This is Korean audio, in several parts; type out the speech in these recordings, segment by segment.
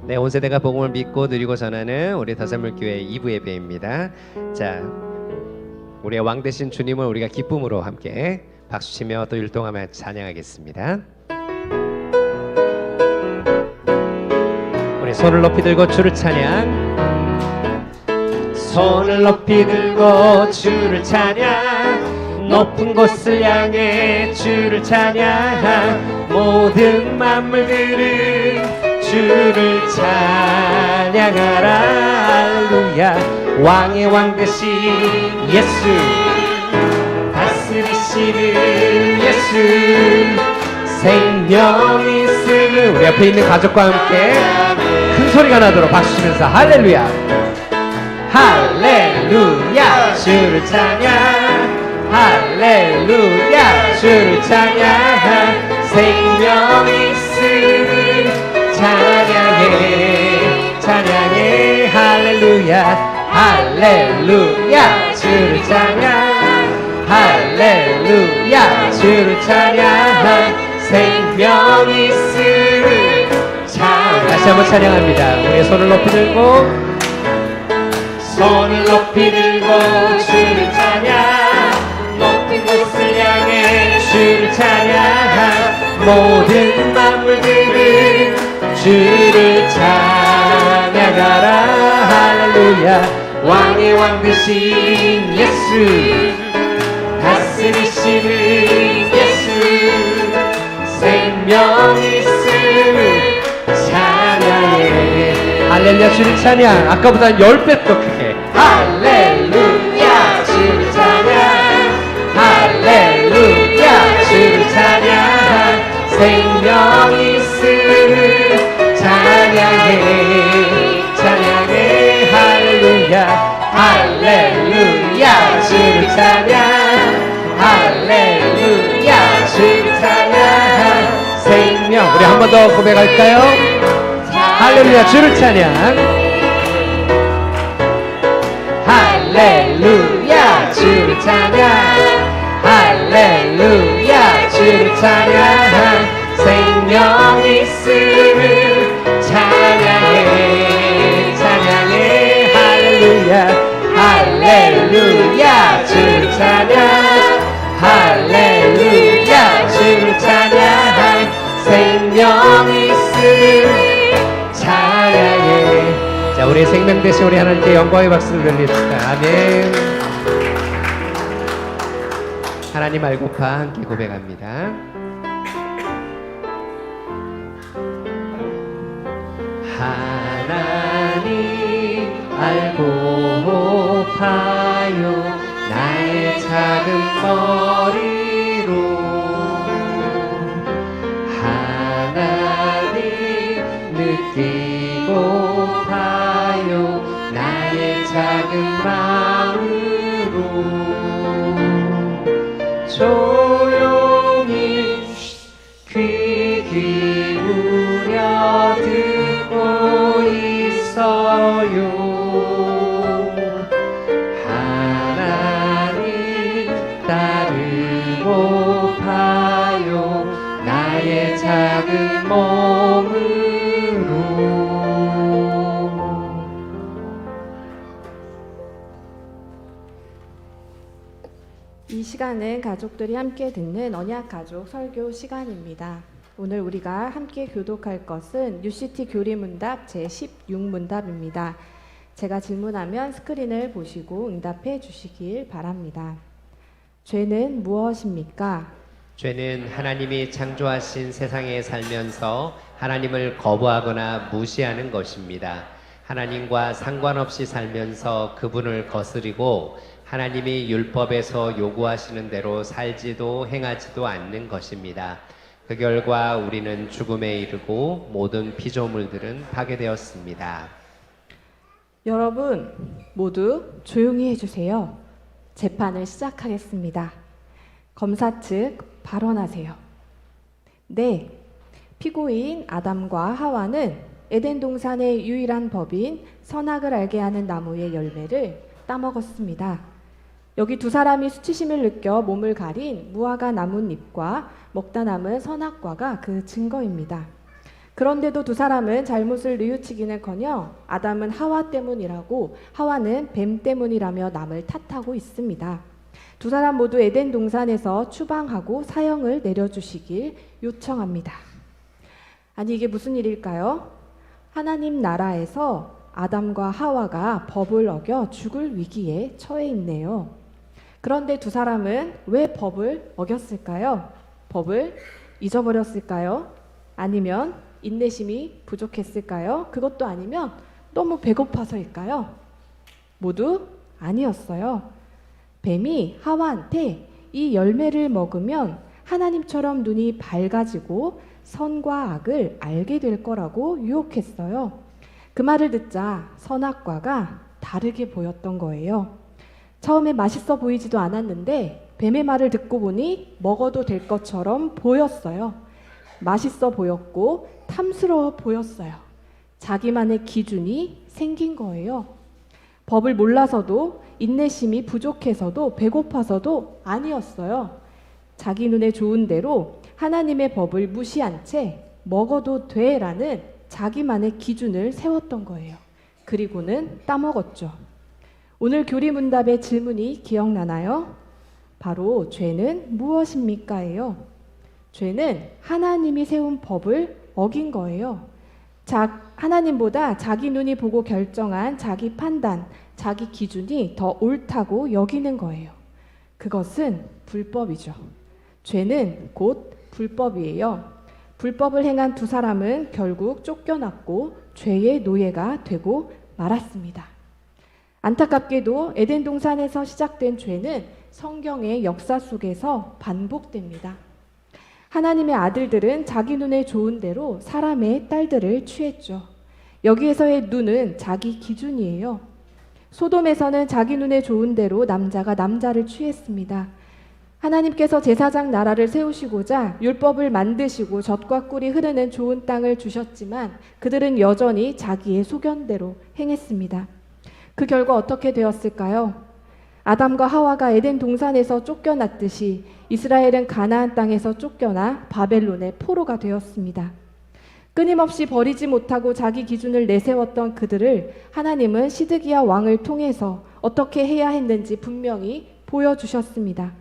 네, 온 세대가 복음을 믿고 누리고 전하는 우리 더샘물교회 2부 예배입니다. 자, 우리의 왕 되신 주님을 우리가 기쁨으로 함께 박수치며 또 율동하며 찬양하겠습니다. 우리 손을 높이 들고 주를 찬양. 손을 높이 들고 주를 찬양. 높은 곳을 향해 주를 찬양. 모든 만물들은 주를 찬양하라. 할렐루야. 왕의 왕 되신 예수, 다스리시는 예수, 생명이 있으는 우리 앞에 있는 가족과 함께 큰 소리가 나도록 박수 치면서 할렐루야, 할렐루야. 주를 찬양. 할렐루야. 주를 찬양. 생명이 있으는 찬양해, 찬양해. 할렐루야, 할렐루야. 주를 찬양. 할렐루야. 주를 찬양. 생명이 있으는 찬양. 다시 한번 찬양합니다. 우리의 손을 높이 들고, 손을 높이 들고 주를 찬양. 높은 곳을 향해 주를 찬양. 모든 만물들은 주를 찬양하라. 할렐루야. 왕의 왕 되신 예수, 다스리시는 예수, 생명이 있으는 찬양해. 할렐루야. 주를 찬양. 아까보다 10배 더 크게. 할렐루야. 주를 찬양. 할렐루야. 주를 찬양. 생명이 있으는 찬양해, 찬양해. 할렐루야, 할렐루야. 주를 찬양. 할렐루야. 주를 찬양. 생명. 우리 한 번 더 고백할까요? 할렐루야. 주를 찬양. 할렐루야. 주를 찬양. 할렐루야. 주를 찬양. 생명이 있으는 찬양해, 찬양해. 할렐루야, 할렐루야. 주를 찬양. 할렐루야. 주를 찬양. 생명이 있으는 찬양해. 자, 우리의 생명 되신 우리 하나님께 영광의 박수를 드립시다. 아멘. 하나님 알고파 함께 고백합니다. 하나님 알고파요 나의 작은 머리로. 하나님 느끼고파요 나의 작은 마음으로. 조용히 귀 기울여 듣고 있어요. 하나님 따르고파요 나의 작은 몸으로. 이 시간은 가족들이 함께 듣는 언약가족 설교 시간입니다. 오늘 우리가 함께 교독할 것은 UCT 교리문답 제16문답입니다. 제가 질문하면 스크린을 보시고 응답해 주시길 바랍니다. 죄는 무엇입니까? 죄는 하나님이 창조하신 세상에 살면서 하나님을 거부하거나 무시하는 것입니다. 하나님과 상관없이 살면서 그분을 거스리고 하나님이 율법에서 요구하시는 대로 살지도 행하지도 않는 것입니다. 그 결과 우리는 죽음에 이르고 모든 피조물들은 파괴되었습니다. 여러분 모두 조용히 해주세요. 재판을 시작하겠습니다. 검사 측 발언하세요. 네, 피고인 아담과 하와는 에덴 동산의 유일한 법인 선악을 알게 하는 나무의 열매를 따먹었습니다. 여기 두 사람이 수치심을 느껴 몸을 가린 무화과 나뭇잎과 먹다 남은 선악과가 그 증거입니다. 그런데도 두 사람은 잘못을 뉘우치기는커녕 아담은 하와 때문이라고, 하와는 뱀 때문이라며 남을 탓하고 있습니다. 두 사람 모두 에덴 동산에서 추방하고 사형을 내려주시길 요청합니다. 아니, 이게 무슨 일일까요? 하나님 나라에서 아담과 하와가 법을 어겨 죽을 위기에 처해 있네요. 그런데 두 사람은 왜 법을 어겼을까요? 법을 잊어버렸을까요? 아니면 인내심이 부족했을까요? 그것도 아니면 너무 배고파서일까요? 모두 아니었어요. 뱀이 하와한테 이 열매를 먹으면 하나님처럼 눈이 밝아지고 선과 악을 알게 될 거라고 유혹했어요. 그 말을 듣자 선악과가 다르게 보였던 거예요. 처음에 맛있어 보이지도 않았는데 뱀의 말을 듣고 보니 먹어도 될 것처럼 보였어요. 맛있어 보였고 탐스러워 보였어요. 자기만의 기준이 생긴 거예요. 법을 몰라서도, 인내심이 부족해서도, 배고파서도 아니었어요. 자기 눈에 좋은 대로 하나님의 법을 무시한 채 먹어도 돼라는 자기만의 기준을 세웠던 거예요. 그리고는 따먹었죠. 오늘 교리문답의 질문이 기억나나요? 바로 죄는 무엇입니까?예요. 죄는 하나님이 세운 법을 어긴 거예요. 하나님보다 자기 눈이 보고 결정한 자기 판단, 자기 기준이 더 옳다고 여기는 거예요. 그것은 불법이죠. 죄는 곧 불법이에요. 불법을 행한 두 사람은 결국 쫓겨났고 죄의 노예가 되고 말았습니다. 안타깝게도 에덴 동산에서 시작된 죄는 성경의 역사 속에서 반복됩니다. 하나님의 아들들은 자기 눈에 좋은 대로 사람의 딸들을 취했죠. 여기에서의 눈은 자기 기준이에요. 소돔에서는 자기 눈에 좋은 대로 남자가 남자를 취했습니다. 하나님께서 제사장 나라를 세우시고자 율법을 만드시고 젖과 꿀이 흐르는 좋은 땅을 주셨지만 그들은 여전히 자기의 소견대로 행했습니다. 그 결과 어떻게 되었을까요? 아담과 하와가 에덴 동산에서 쫓겨났듯이 이스라엘은 가나안 땅에서 쫓겨나 바벨론의 포로가 되었습니다. 끊임없이 버리지 못하고 자기 기준을 내세웠던 그들을 하나님은 시드기야 왕을 통해서 어떻게 해야 했는지 분명히 보여주셨습니다.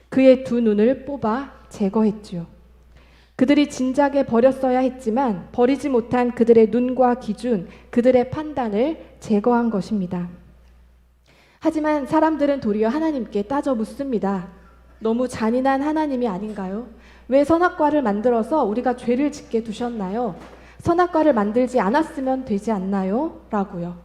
그의 두 눈을 뽑아 제거했지요. 그들이 진작에 버렸어야 했지만 버리지 못한 그들의 눈과 기준, 그들의 판단을 제거한 것입니다. 하지만 사람들은 도리어 하나님께 따져 묻습니다. 너무 잔인한 하나님이 아닌가요? 왜 선악과를 만들어서 우리가 죄를 짓게 두셨나요? 선악과를 만들지 않았으면 되지 않나요? 라고요.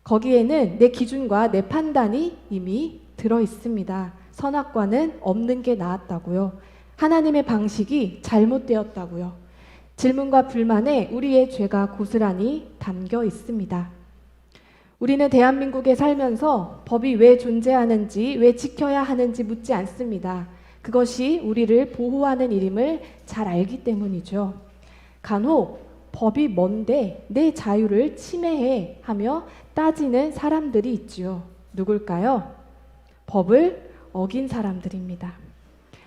거기에는 내 기준과 내 판단이 이미 들어 있습니다. 선악과는 없는 게 나았다고요. 하나님의 방식이 잘못되었다고요. 질문과 불만에 우리의 죄가 고스란히 담겨 있습니다. 우리는 대한민국에 살면서 법이 왜 존재하는지, 왜 지켜야 하는지 묻지 않습니다. 그것이 우리를 보호하는 일임을 잘 알기 때문이죠. 간혹 법이 뭔데 내 자유를 침해해 하며 따지는 사람들이 있지요. 누굴까요? 법을 어긴 사람들입니다.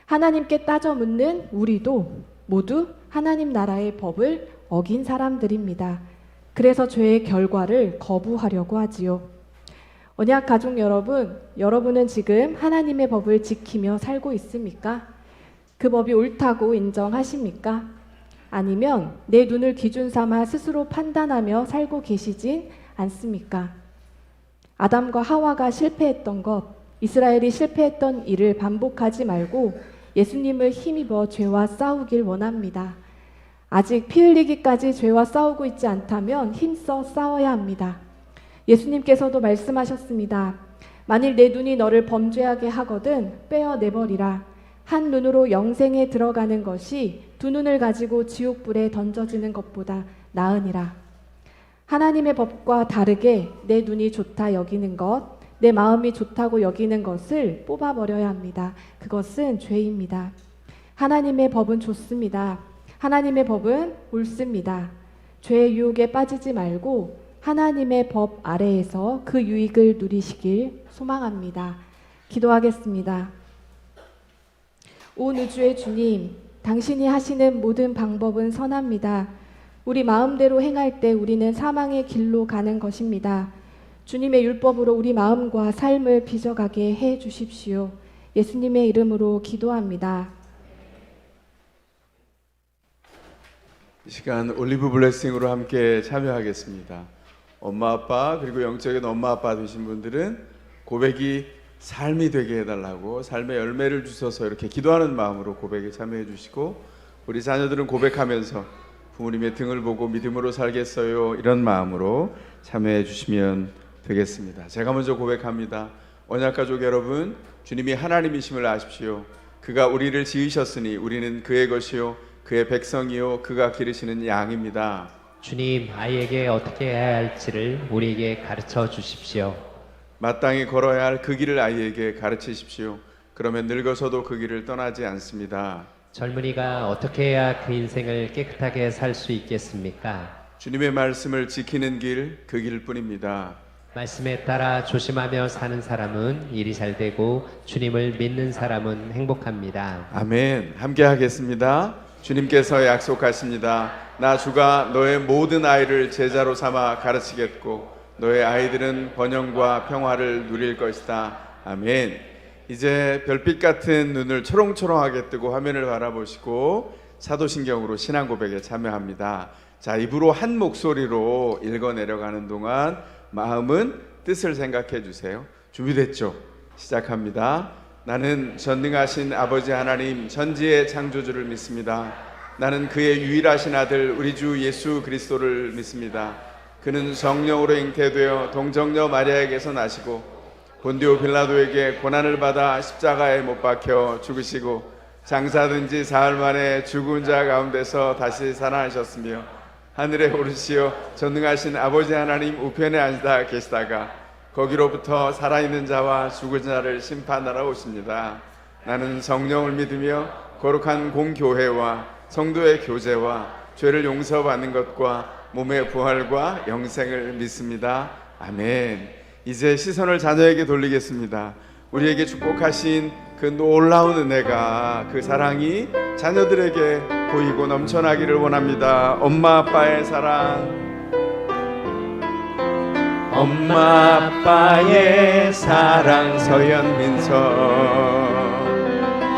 하나님께 따져 묻는 우리도 모두 하나님 나라의 법을 어긴 사람들입니다. 그래서 죄의 결과를 거부하려고 하지요. 언약 가족 여러분, 여러분은 지금 하나님의 법을 지키며 살고 있습니까? 그 법이 옳다고 인정하십니까? 아니면 내 눈을 기준 삼아 스스로 판단하며 살고 계시진 않습니까? 아담과 하와가 실패했던 것, 이스라엘이 실패했던 일을 반복하지 말고 예수님을 힘입어 죄와 싸우길 원합니다. 아직 피 흘리기까지 죄와 싸우고 있지 않다면 힘써 싸워야 합니다. 예수님께서도 말씀하셨습니다. 만일 내 눈이 너를 범죄하게 하거든 빼어내버리라. 한 눈으로 영생에 들어가는 것이 두 눈을 가지고 지옥불에 던져지는 것보다 나으니라. 하나님의 법과 다르게 내 눈이 좋다 여기는 것, 내 마음이 좋다고 여기는 것을 뽑아버려야 합니다. 그것은 죄입니다. 하나님의 법은 좋습니다. 하나님의 법은 옳습니다. 죄의 유혹에 빠지지 말고 하나님의 법 아래에서 그 유익을 누리시길 소망합니다. 기도하겠습니다. 온 우주의 주님, 당신이 하시는 모든 방법은 선합니다. 우리 마음대로 행할 때 우리는 사망의 길로 가는 것입니다. 주님의 율법으로 우리 마음과 삶을 빚어가게 해 주십시오. 예수님의 이름으로 기도합니다. 이 시간 올리브 블레싱으로 함께 참여하겠습니다. 엄마 아빠 그리고 영적인 엄마 아빠 되신 분들은 고백이 삶이 되게 해달라고 삶의 열매를 주셔서 이렇게 기도하는 마음으로 고백에 참여해 주시고, 우리 자녀들은 고백하면서 부모님의 등을 보고 믿음으로 살겠어요 이런 마음으로 참여해 주시면 되겠습니다. 제가 먼저 고백합니다. 언약가족 여러분, 주님이 하나님이심을 아십시오. 그가 우리를 지으셨으니 우리는 그의 것이요 그의 백성이요 그가 기르시는 양입니다. 주님, 아이에게 어떻게 해야 할지를 우리에게 가르쳐 주십시오. 마땅히 걸어야 할 그 길을 아이에게 가르치십시오. 그러면 늙어서도 그 길을 떠나지 않습니다. 젊은이가 어떻게 해야 그 인생을 깨끗하게 살 수 있겠습니까? 주님의 말씀을 지키는 길, 그 길뿐입니다. 말씀에 따라 조심하며 사는 사람은 일이 잘 되고 주님을 믿는 사람은 행복합니다. 아멘. 함께 하겠습니다. 주님께서 약속하십니다. 나 주가 너의 모든 아이를 제자로 삼아 가르치겠고 너의 아이들은 번영과 평화를 누릴 것이다. 아멘. 이제 별빛 같은 눈을 초롱초롱하게 뜨고 화면을 바라보시고 사도신경으로 신앙 고백에 참여합니다. 자, 입으로 한 목소리로 읽어 내려가는 동안 마음은 뜻을 생각해 주세요. 준비됐죠? 시작합니다. 나는 전능하신 아버지 하나님 전지의 창조주를 믿습니다. 나는 그의 유일하신 아들 우리 주 예수 그리스도를 믿습니다. 그는 성령으로 잉태되어 동정녀 마리아에게서 나시고 본디오 빌라도에게 고난을 받아 십자가에 못 박혀 죽으시고 장사된 지 사흘 만에 죽은 자 가운데서 다시 살아나셨으며 하늘에 오르시어 전능하신 아버지 하나님 우편에 앉아 계시다가 거기로부터 살아있는 자와 죽은 자를 심판하러 오십니다. 나는 성령을 믿으며 거룩한 공교회와 성도의 교제와 죄를 용서받는 것과 몸의 부활과 영생을 믿습니다. 아멘. 이제 시선을 자녀에게 돌리겠습니다. 우리에게 축복하신 그 놀라운 은혜가, 그 사랑이 자녀들에게 보이고 넘쳐나기를 원합니다. 엄마 아빠의 사랑, 엄마 아빠의 사랑. 서현민서.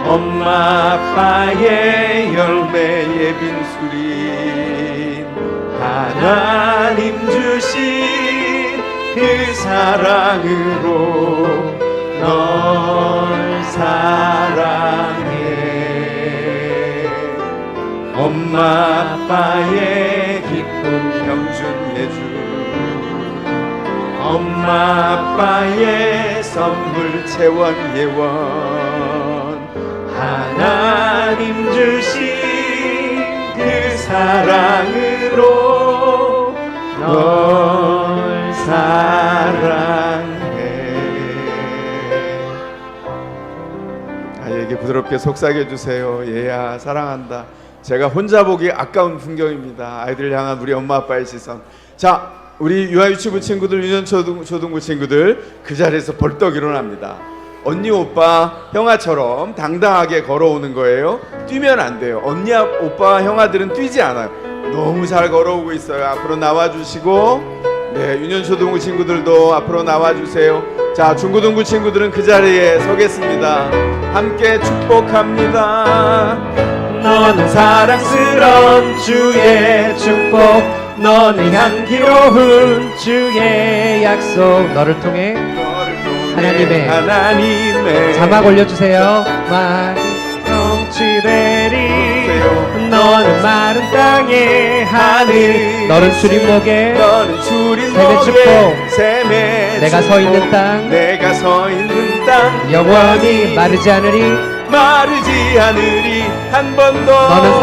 엄마 아빠의 열매의 빈수린 하나님 주신 그 사랑으로 널 사랑해. 엄마 아빠의 기쁨 병준 예주, 엄마 아빠의 선물 채원 예원, 하나님 주신 그 사랑으로 널 사랑해. 아이에게 부드럽게 속삭여 주세요. 얘야 사랑한다. 제가 혼자 보기 아까운 풍경입니다. 아이들을 향한 우리 엄마 아빠의 시선. 자, 우리 유아유치부 친구들, 유년초등부 친구들 그 자리에서 벌떡 일어납니다. 언니 오빠 형아처럼 당당하게 걸어오는 거예요. 뛰면 안 돼요. 언니 오빠 형아들은 뛰지 않아요. 너무 잘 걸어오고 있어요. 앞으로 나와주시고, 네, 유년초등부 친구들도 앞으로 나와주세요. 자, 중고등부 친구들은 그 자리에 서겠습니다. 함께 축복합니다. 너는 사랑스러운 주의 축복, 너는 향기로운 주의 약속. 너를 통해 하나님의 자막 올려주세요. 성취되리. 너는 마른 땅의 하늘, 너는 주림목에 샘의 축복. 내가 서 있는 땅, 내가 서 있는 땅 영원히 마르지 않으리. 마르지 않으리. 한 번 더. 너는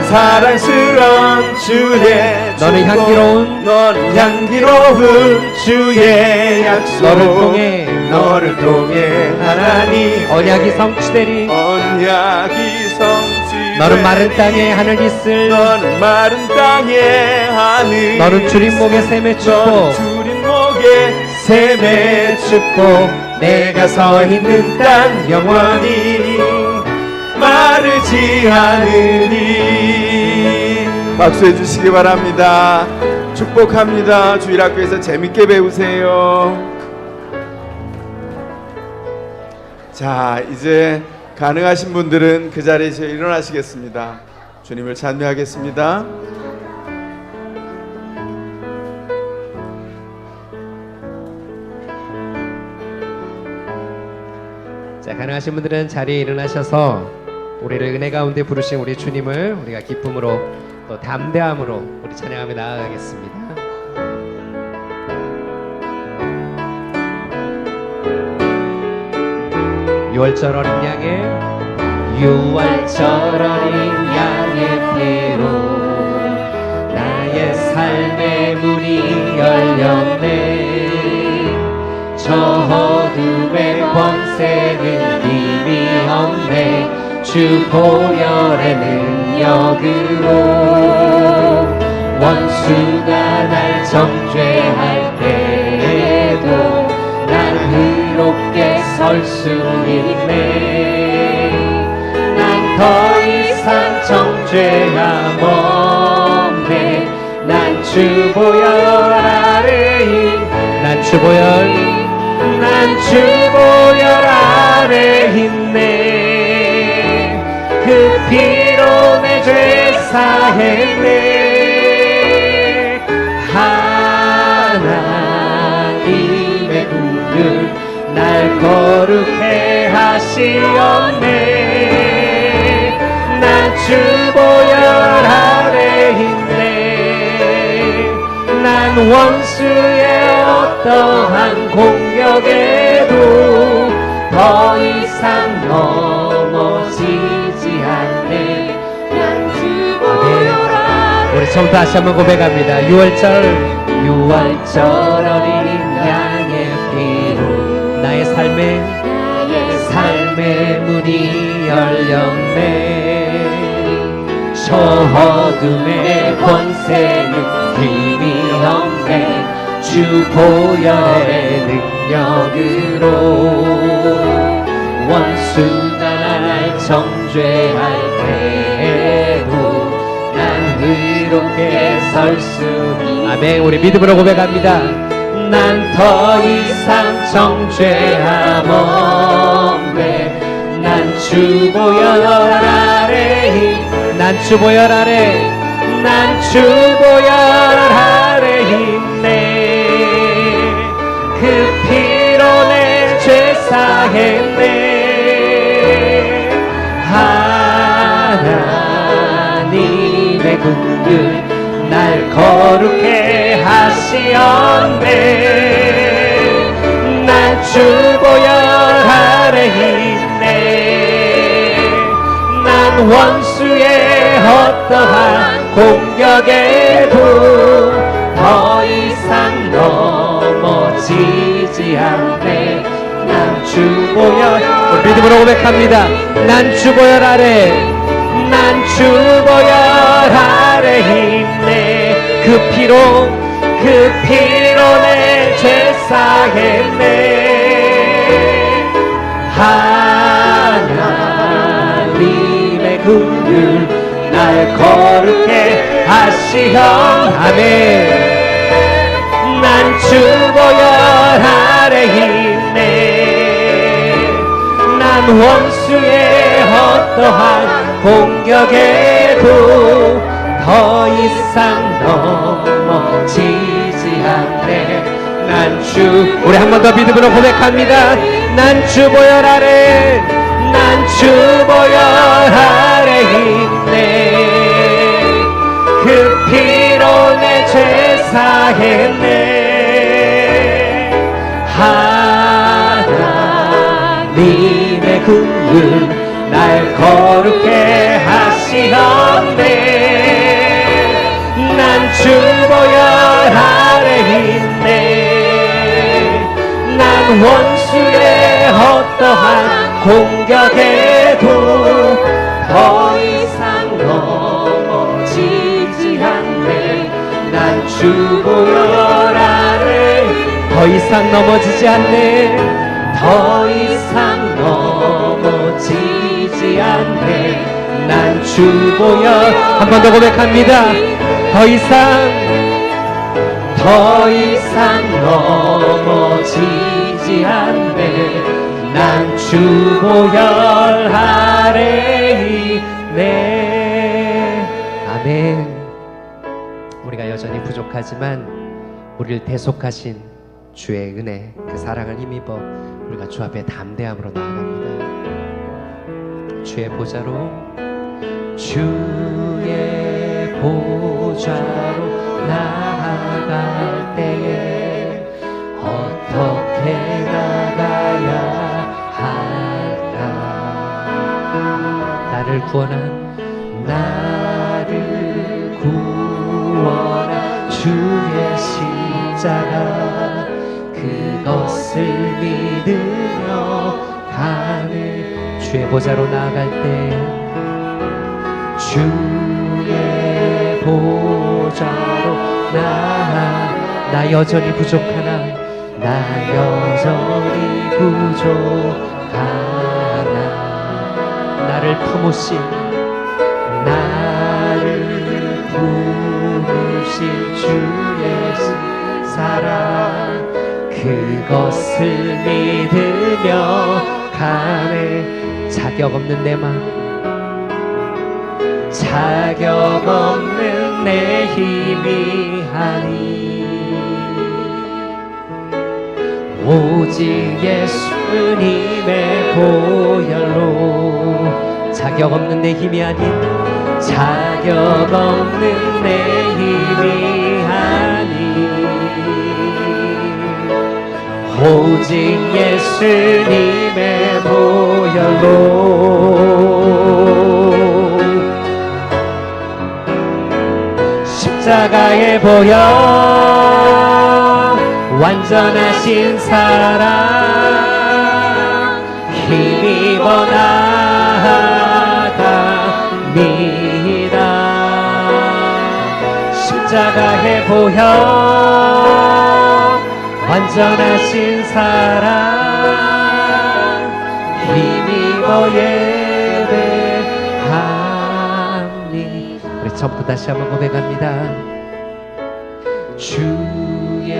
사랑스러운 주의 너는 축복. 너는 향기로운 주의 약속. 너를 통해 하나님 언약이 성취되리. 언약이 성취되리. 너는 마른 땅에 하늘 있을. 너는 마른 땅에 하늘. 너는 주림목의 샘의 축복. 주림목의 샘의 축복. 내가 서 있는 땅 영원히 마르지 않으리. 박수해 주시기 바랍니다. 축복합니다. 주일학교에서 재밌게 배우세요. 자, 이제 가능하신 분들은 그 자리에서 일어나시겠습니다. 주님을 찬미하겠습니다. 자, 가능하신 분들은 자리에 일어나셔서 우리를 은혜 가운데 부르신 우리 주님을 우리가 기쁨으로 또 담대함으로 우리 찬양하며 나아가겠습니다. 유월절 어린 양의 유월절 어린 양의 피로 나의 삶의 문이 열렸네. 저 어둠의 권세는 힘이 없네. 주 보혈의 능력으로 원수가 날 정죄할 때에도 난 의롭게 설 수 있네. 난 더 이상 정죄함 없네. 난 주 보혈 아래 난 주 보혈 아래 있네. 그 피로 내 죄 사했네. 하나님의 긍휼 날 거룩해 하시었네. 난 주 보혈 아래 있네. 난 원수의 어떠한 공격에도 더 이상 넘어지지 않네. 난 주 보혈 아래. 우리 처음 다시 한번 고백합니다. 유월절 어린 양의 피로 나의 삶의 문이 열렸네. 저 어둠의 권세는 힘이 없네. 주 보혈의 능력으로 원수가 날 정죄할 때에도 난 의롭게 설 수 있네. 아멘. 우리 믿음으로 고백합니다. 난 더 이상 정죄함 없네. 난 주 보혈 아래 난 주 보혈 아래 있네. 그 피로 내 죄 사했네. 하나님의 긍휼 날 거룩해 하시었네. 난 주 보혈 아래 있네. 난 원수의 어떠한 공격에도 더 이상 넘어지지 않네. 난 주 보혈 믿음으로 고백합니다. 난 주 보혈 아래 있네. 그 피로 내 죄 사했네. 하나님의 긍휼 날 거룩해 하시었네. 난 주 보혈 아래 있네. 난 원수의 어떠한 공격에도 더 이상 넘어지지 않네. 난 주 우리 한 번 더 믿음으로 고백합니다. 난 주 보혈 아래 있네. 그 피로 내 죄 사했네. 하나님의 긍휼 날 거룩해 하시었네. 난 주 보혈 아래 있네. 난 원수의 어떠한 공격에도 더 이상 넘어지지 않네. 난 주 보혈 아래 더 이상 넘어지지 않네. 더 이상 넘어지지 않네. 난 주보혈. 한 번 더 고백합니다. 더 이상 넘어지지 않네. 난 주보혈 아래 있네. 아멘. 우리가 여전히 부족하지만 우리를 대속하신 주의 은혜, 그 사랑을 힘입어 우리가 주 앞에 담대함으로 나아갑니다. 주의 보좌로, 주의 보좌로 나아갈 때에 어떻게 나가야 할까? 나를 구원한 주의 십자가, 그것을 믿으며 가는. 주의 보좌로 나아갈 때, 주의 보좌로 나 여전히 부족하나, 나 여전히 부족하나. 나를 품으신 주의 사랑, 그것을 믿으며 가네. 자격 없는 내 맘, 자격 없는 내 힘이 아니, 오직 예수님의 보혈로. 자격 없는 내 힘이 아닌, 자격 없는 내 힘이 아니, 오직 예수님의 보혈로. 십자가의 보혈, 완전하신 사랑, 힘입어 나아갑니다. 십자가의 보혈, 완전하신 사랑, 힘입어 예배하니. 우리 전부 다시 한번 고백합니다. 주의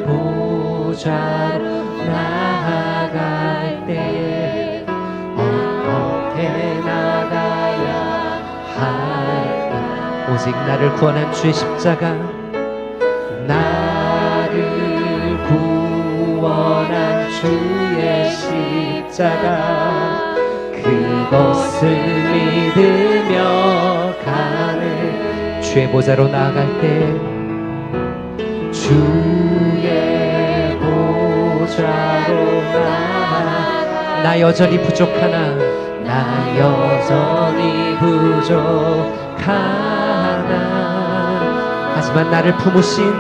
보좌로 나아갈 때에 어떻게 나가야 할까? 오직 나를 구원한 주의 십자가, 나를 구원한 주의 십자가, 그것을 믿으며 가는. 주의 보좌로 나아갈 때, 주의 보좌로 나 여전히 부족하나, 나 여전히 부족하나. 하지만 나를 품으신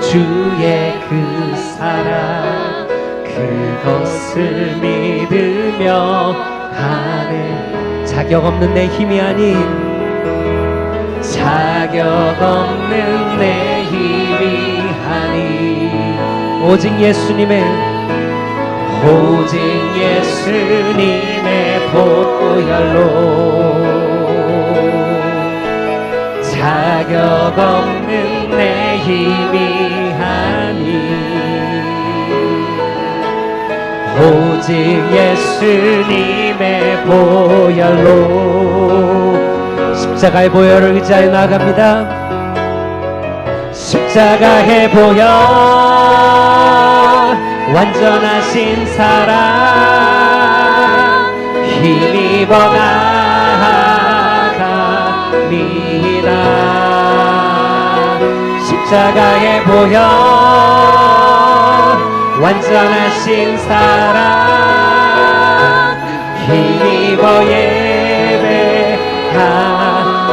주의 그 사랑, 그것을 믿으며 가네. 자격 없는 내 힘이 아닌, 자격 없는 내 힘이 아닌, 오직 예수님의 보혈로. 자격 없는 내 힘이 아닌, 오직 예수님의 보혈로. 십자가의 보혈을 의지하여 나아갑니다. 십자가의 보혈, 완전하신 사랑, 힘입어 나아갑니다. 십자가의 보혈, 완전하신 사랑, 힘입어 예배하.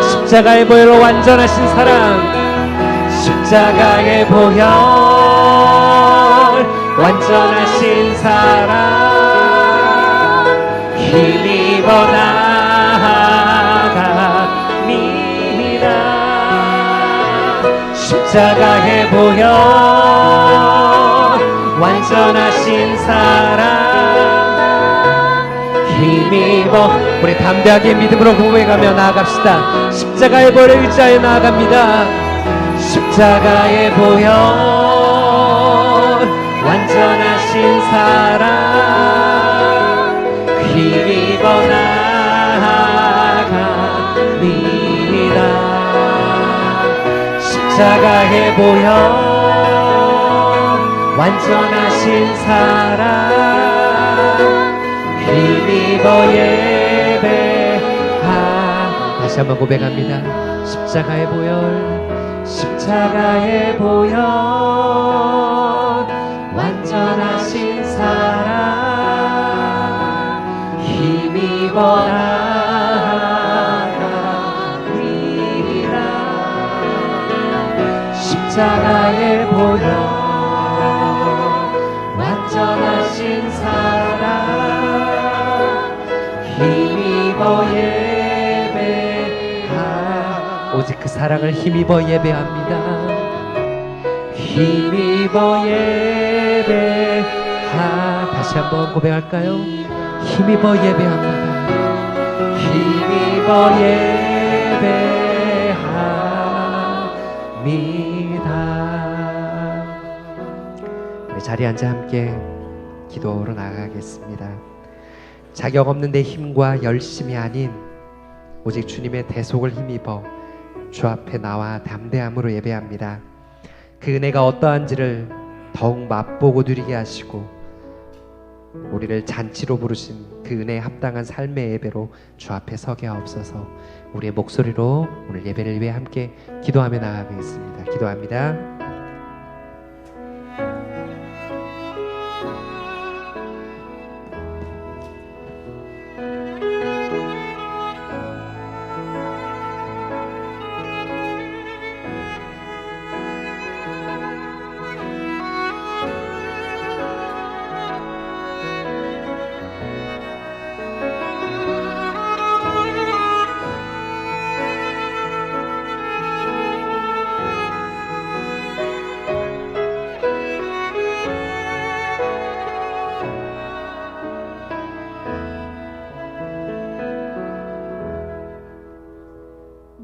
십자가의 보혈로 완전하신 사랑, 십자가의 보혈, 완전하신 사랑, 힘입어 나아갑니다. 십자가의 보혈, 완전하신 사랑, 힘입어. 우리 담대하게 믿음으로 고백하며 나아갑시다. 십자가의 보혈을 의지하여 나아갑니다. 십자가의 보혈 완전하신 사랑 힘입어 나아갑니다. 십자가의 보혈 완전하신 사랑 힘입어 예배하. 다시 한번 고백합니다. 십자가의 보혈 십자가의 보혈 완전하신 사랑 힘입어 나아갑니다. 십자가의 보혈 완전하신 사랑 힘입어 예배하. 오직 그 사랑을 힘입어 예배합니다. 힘입어 예배하. 다시 한번 고백할까요? 힘입어 예배합니다. 힘입어 예배합니다. 우리 자리에 앉아 함께 기도로 나가겠습니다. 자격 없는 내 힘과 열심이 아닌 오직 주님의 대속을 힘입어 주 앞에 나와 담대함으로 예배합니다. 그 은혜가 어떠한지를 더욱 맛보고 누리게 하시고 우리를 잔치로 부르신 그 은혜에 합당한 삶의 예배로 주 앞에 서게 하옵소서. 우리의 목소리로 오늘 예배를 위해 함께 기도하며 나아가겠습니다. 기도합니다.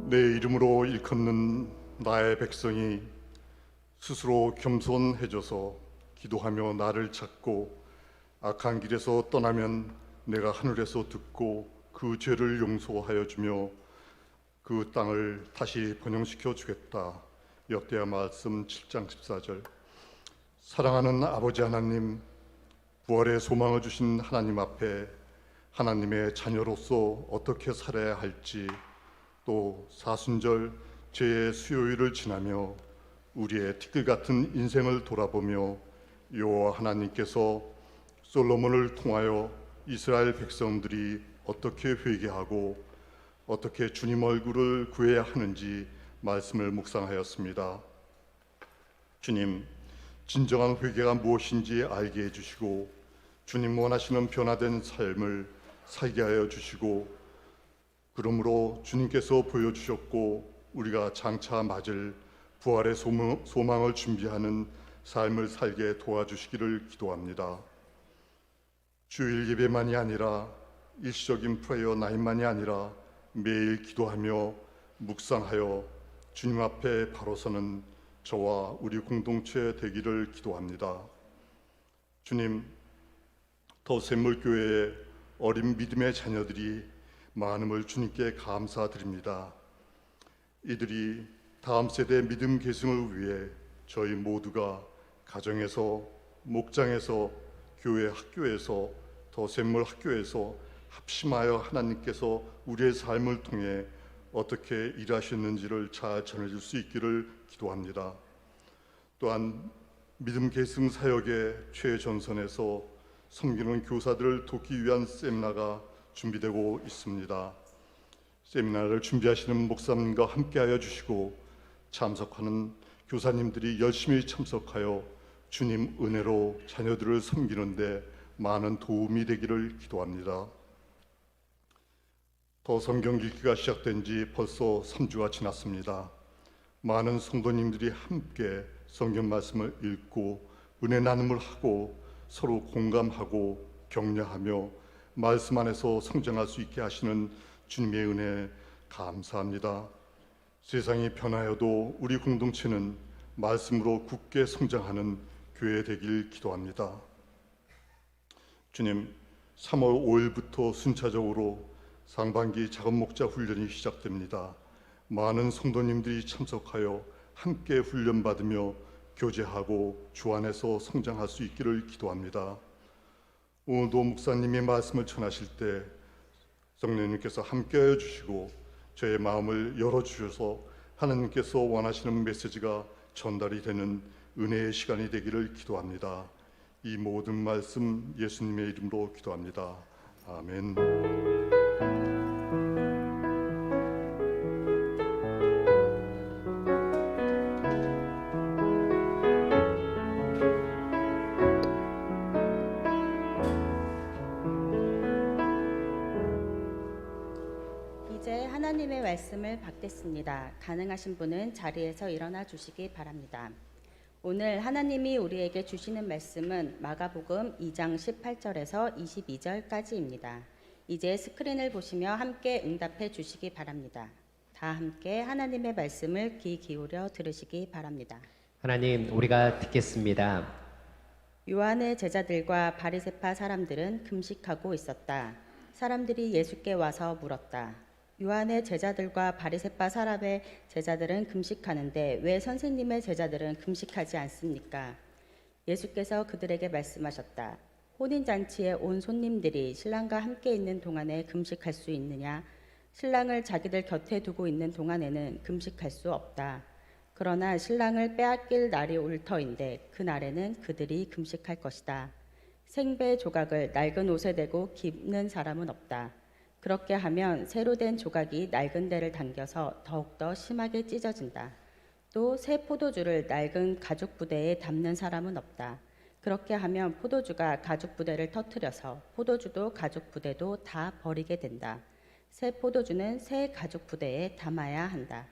내 이름으로 일컫는 나의 백성이 스스로 겸손해져서 기도하며 나를 찾고 악한 길에서 떠나면 내가 하늘에서 듣고 그 죄를 용서하여 주며 그 땅을 다시 번영시켜 주겠다. 역대하 말씀 7장 14절. 사랑하는 아버지 하나님, 부활의 소망을 주신 하나님 앞에 하나님의 자녀로서 어떻게 살아야 할지, 또 사순절 죄의 수요일을 지나며 우리의 티끌 같은 인생을 돌아보며 여호와 하나님께서 솔로몬을 통하여 이스라엘 백성들이 어떻게 회개하고 어떻게 주님 얼굴을 구해야 하는지 말씀을 묵상하였습니다. 주님, 진정한 회개가 무엇인지 알게 해주시고 주님 원하시는 변화된 삶을 살게 하여 주시고, 그러므로 주님께서 보여주셨고 우리가 장차 맞을 부활의 소망을 준비하는 삶을 살게 도와주시기를 기도합니다. 주일 예배만이 아니라 일시적인 프레이어 나잇만이 아니라 매일 기도하며 묵상하여 주님 앞에 바로 서는 저와 우리 공동체 되기를 기도합니다. 주님, 더샘물교회의 어린 믿음의 자녀들이 많음을 주님께 감사드립니다. 이들이 다음 세대 믿음 계승을 위해 저희 모두가 가정에서, 목장에서, 교회 학교에서, 더샘물 학교에서 합심하여 하나님께서 우리의 삶을 통해 어떻게 일하셨는지를 잘 전해줄 수 있기를 기도합니다. 또한 믿음 계승 사역의 최전선에서 섬기는 교사들을 돕기 위한 세미나가 준비되고 있습니다. 세미나를 준비하시는 목사님과 함께하여 주시고 참석하는 교사님들이 열심히 참석하여 주님 은혜로 자녀들을 섬기는데 많은 도움이 되기를 기도합니다. 더 성경 읽기가 시작된 지 벌써 3주가 지났습니다. 많은 성도님들이 함께 성경 말씀을 읽고 은혜 나눔을 하고 서로 공감하고 격려하며 말씀 안에서 성장할 수 있게 하시는 주님의 은혜 감사합니다. 세상이 변하여도 우리 공동체는 말씀으로 굳게 성장하는 교회 되길 기도합니다. 주님, 3월 5일부터 순차적으로 상반기 작업목자 훈련이 시작됩니다. 많은 성도님들이 참석하여 함께 훈련받으며 교제하고 주 안에서 성장할 수 있기를 기도합니다. 오늘도 목사님이 말씀을 전하실 때 성령님께서 함께하여 주시고 저의 마음을 열어주셔서 하나님께서 원하시는 메시지가 전달이 되는 은혜의 시간이 되기를 기도합니다. 이 모든 말씀 예수님의 이름으로 기도합니다. 아멘. 이제 하나님의 말씀을 받겠습니다. 가능하신 분은 자리에서 일어나 주시기 바랍니다. 오늘 하나님이 우리에게 주시는 말씀은 마가복음 2장 18절에서 22절까지입니다. 이제 스크린을 보시며 함께 응답해 주시기 바랍니다. 다 함께 하나님의 말씀을 귀 기울여 들으시기 바랍니다. 하나님, 우리가 듣겠습니다. 요한의 제자들과 바리새파 사람들은 금식하고 있었다. 사람들이 예수께 와서 물었다. 요한의 제자들과 바리새파 사람의 제자들은 금식하는데 왜 선생님의 제자들은 금식하지 않습니까? 예수께서 그들에게 말씀하셨다. 혼인잔치에 온 손님들이 신랑과 함께 있는 동안에 금식할 수 있느냐? 신랑을 자기들 곁에 두고 있는 동안에는 금식할 수 없다. 그러나 신랑을 빼앗길 날이 올 터인데 그 날에는 그들이 금식할 것이다. 생배 조각을 낡은 옷에 대고 깁는 사람은 없다. 그렇게 하면 새로 된 조각이 낡은 데를 당겨서 더욱더 심하게 찢어진다. 또 새 포도주를 낡은 가죽 부대에 담는 사람은 없다. 그렇게 하면 포도주가 가죽 부대를 터뜨려서 포도주도 가죽 부대도 다 버리게 된다. 새 포도주는 새 가죽 부대에 담아야 한다.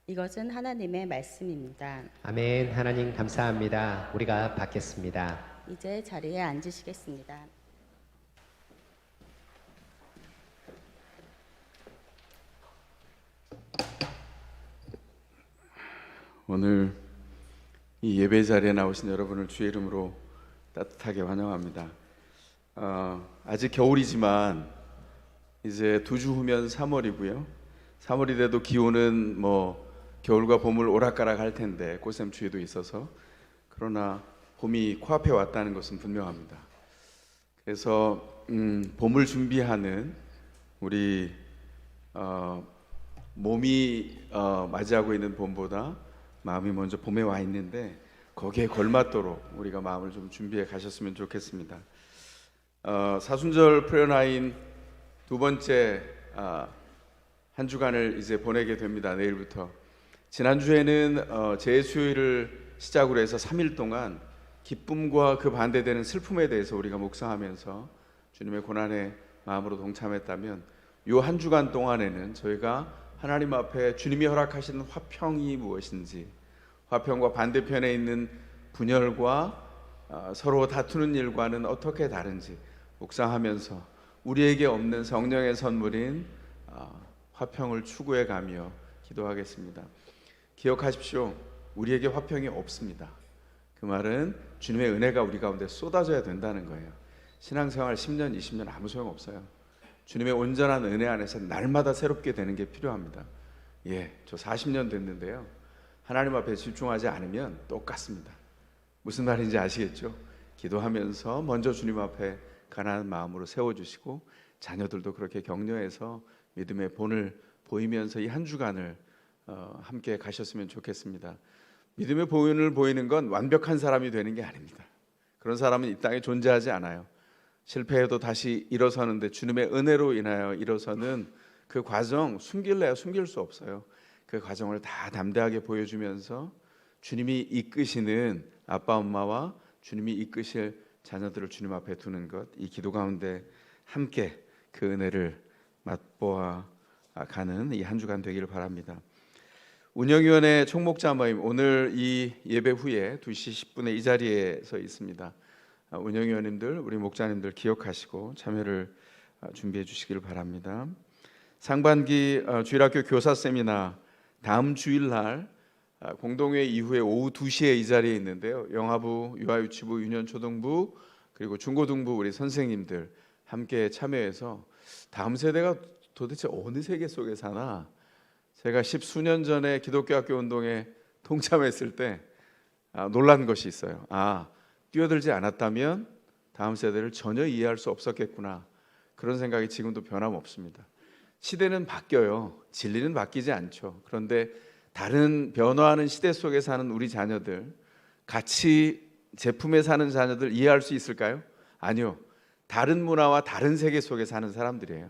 이것은 하나님의 말씀입니다. 아멘. 하나님 감사합니다. 우리가 받겠습니다. 이제 자리에 앉으시겠습니다. 오늘 이 예배 자리에 나오신 여러분을 주의 이름으로 따뜻하게 환영합니다. 아직 겨울이지만 이제 2주 후면 3월이고요. 3월이 돼도 기온은 겨울과 봄을 오락가락 할 텐데 꽃샘추위도 있어서, 그러나 봄이 코앞에 왔다는 것은 분명합니다. 그래서 봄을 준비하는 우리 몸이 맞이하고 있는 봄보다 마음이 먼저 봄에 와 있는데 거기에 걸맞도록 우리가 마음을 좀 준비해 가셨으면 좋겠습니다. 사순절 프레어나인 두 번째 한 주간을 이제 보내게 됩니다. 내일부터. 지난주에는 제수요일을 시작으로 해서 3일 동안 기쁨과 그 반대되는 슬픔에 대해서 우리가 묵상하면서 주님의 고난의 마음으로 동참했다면, 요 한 주간 동안에는 저희가 하나님 앞에 주님이 허락하시는 화평이 무엇인지, 화평과 반대편에 있는 분열과 서로 다투는 일과는 어떻게 다른지 묵상하면서 우리에게 없는 성령의 선물인 화평을 추구해 가며 기도하겠습니다. 기억하십시오. 우리에게 화평이 없습니다. 그 말은 주님의 은혜가 우리 가운데 쏟아져야 된다는 거예요. 신앙생활 10년, 20년 아무 소용없어요. 주님의 온전한 은혜 안에서 날마다 새롭게 되는 게 필요합니다. 저 40년 됐는데요, 하나님 앞에 집중하지 않으면 똑같습니다. 무슨 말인지 아시겠죠? 기도하면서 먼저 주님 앞에 가난한 마음으로 세워주시고, 자녀들도 그렇게 격려해서 믿음의 본을 보이면서 이 한 주간을 함께 가셨으면 좋겠습니다. 믿음의 본을 보이는 건 완벽한 사람이 되는 게 아닙니다. 그런 사람은 이 땅에 존재하지 않아요. 실패해도 다시 일어서는데 주님의 은혜로 인하여 일어서는 그 과정, 숨길래야 숨길 수 없어요. 그 과정을 다 담대하게 보여주면서 주님이 이끄시는 아빠 엄마와 주님이 이끄실 자녀들을 주님 앞에 두는 것, 이 기도 가운데 함께 그 은혜를 맛보아 가는 이 한 주간 되기를 바랍니다. 운영위원회 총목자 모임, 오늘 이 예배 후에 2시 10분에 이 자리에 서 있습니다. 운영위원님들, 우리 목자님들 기억하시고 참여를 준비해 주시길 바랍니다. 상반기 주일학교 교사 세미나 다음 주일날 공동회 이후에 오후 2시에 이 자리에 있는데요. 영화부, 유아유치부, 유년초등부 그리고 중고등부 우리 선생님들 함께 참여해서 다음 세대가 도대체 어느 세계 속에 사나, 제가 10수년 전에 기독교 학교 운동에 동참했을 때 놀란 것이 있어요. 뛰어들지 않았다면 다음 세대를 전혀 이해할 수 없었겠구나, 그런 생각이 지금도 변함없습니다. 시대는 바뀌어요. 진리는 바뀌지 않죠. 그런데 다른 변화하는 시대 속에 사는 우리 자녀들, 같이 제품에 사는 자녀들 이해할 수 있을까요? 아니요. 다른 문화와 다른 세계 속에 사는 사람들이에요.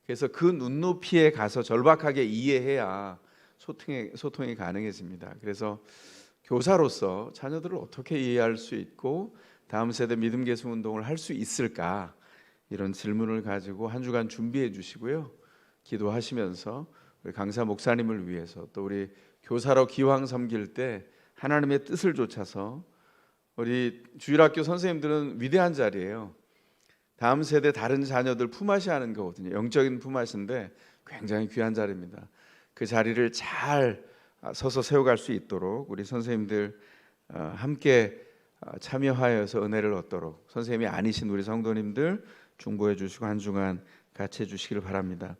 그래서 그 눈높이에 가서 절박하게 이해해야 소통이 가능해집니다. 그래서 교사로서 자녀들을 어떻게 이해할 수 있고 다음 세대 믿음 계승 운동을 할 수 있을까, 이런 질문을 가지고 한 주간 준비해 주시고요. 기도하시면서 우리 강사 목사님을 위해서, 또 우리 교사로 기왕 섬길 때 하나님의 뜻을 좇아서, 우리 주일학교 선생님들은 위대한 자리예요. 다음 세대 다른 자녀들 품앗이 하는 거거든요. 영적인 품앗인데 굉장히 귀한 자리입니다. 그 자리를 잘 서서 세워갈 수 있도록 우리 선생님들 함께 참여하여서 은혜를 얻도록 선생님이 아니신 우리 성도님들 중보해 주시고 한 주간 같이 해주시길 바랍니다.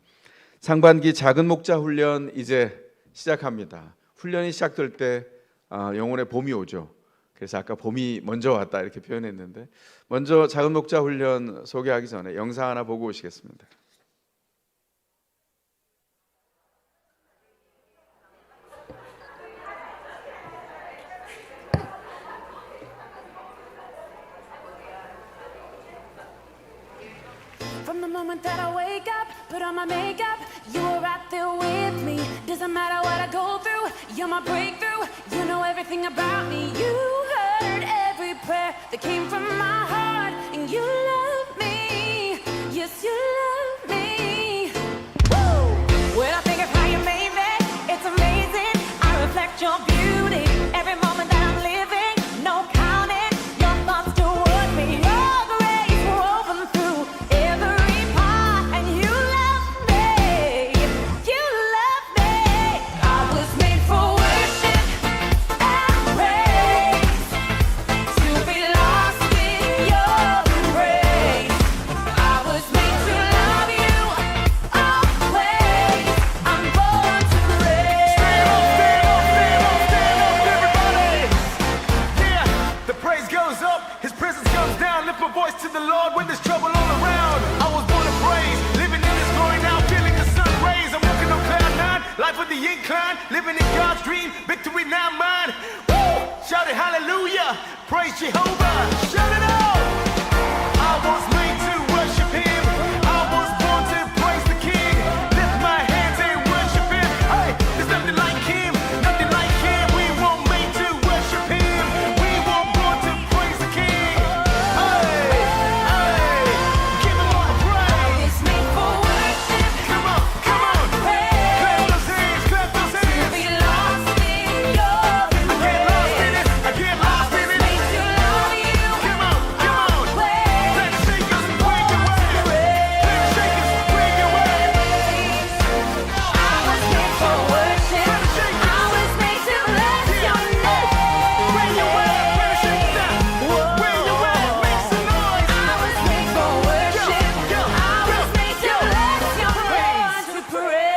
상반기 작은 목자 훈련 이제 시작합니다. 훈련이 시작될 때 영혼의 봄이 오죠. 그래서 아까 봄이 먼저 왔다 이렇게 표현했는데, 먼저 작은 목자 훈련 소개하기 전에 영상 하나 보고 오시겠습니다. From the moment that I wake up, put on my makeup, you're right there with me. Doesn't matter what I go through, you're my breakthrough. You know everything about me. You heard every prayer that came from my heart, and you love me. Yes, you love me. Woo! When I think of how you made me, it's amazing. I reflect your beauty every moment that I'm living. No counting your thoughts toward me. Your grace woven through every part, and you love me. You love me. I was made for worship and praise, to be lost in your embrace. I was made to love you always. I'm born to praise. Yeah, the praise goes up, His presence comes down. Lift my voice to the Lord when there's trouble all around. I was born to praise, living in His glory now, feeling the sun rays. I'm walking on cloud nine, life with the incline, living in God's dream, victory now mine. Woo! Shout it hallelujah, praise Jehovah, shout it out. I was made to worship Him, I was born to praise the King. Lift my hands and worship Him. Hey, there's nothing like Him, nothing like Him. We were made to worship Him, we were born to praise the King. Hey, hey, give Him all the praise. It's made for worship. Come on, come on, clap those hands, clap those To hands. be lost in your I get lost in embrace. it, I get lost in it. Made to love you Come on, come on. always. Let's shake us, bring your way. Let's shake us, bring your way. I was made for worship. I was made to bless your name. Bring your way, better shake it down. Bring your way, make some noise. I was made for worship. I was made to bless your name. To praise.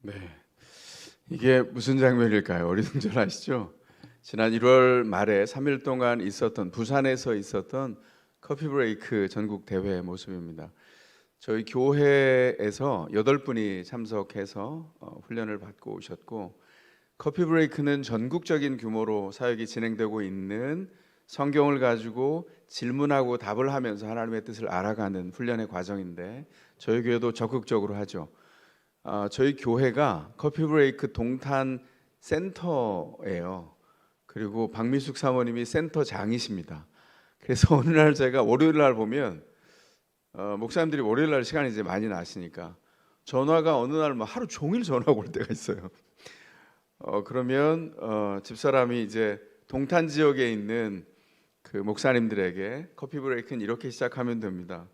네, 이게 무슨 장면일까요? 어리둥절 하시죠? 지난 1월 말에 3일 동안 있었던 부산에서 있었던 커피 브레이크 전국 대회 모습입니다. 저희 교회에서 8분이 참석해서 훈련을 받고 오셨고, 커피 브레이크는 전국적인 규모로 사역이 진행되고 있는 성경을 가지고 질문하고 답을 하면서 하나님의 뜻을 알아가는 훈련의 과정인데, 저희 교회도 적극적으로 하죠. 저희 교회가 커피 브레이크 동탄 센터예요. 그리고 박미숙 사모님이 센터장이십니다. 그래서 어느 날 제가 월요일 날 보면 목사님들이 월요일 날 시간이 이제 많이 나시니까 전화가 어느 날 막 하루 종일 전화가 올 때가 있어요. 그러면 집사람이 이제 동탄 지역에 있는 그 목사님들에게 커피 브레이크는 이렇게 시작하면 됩니다.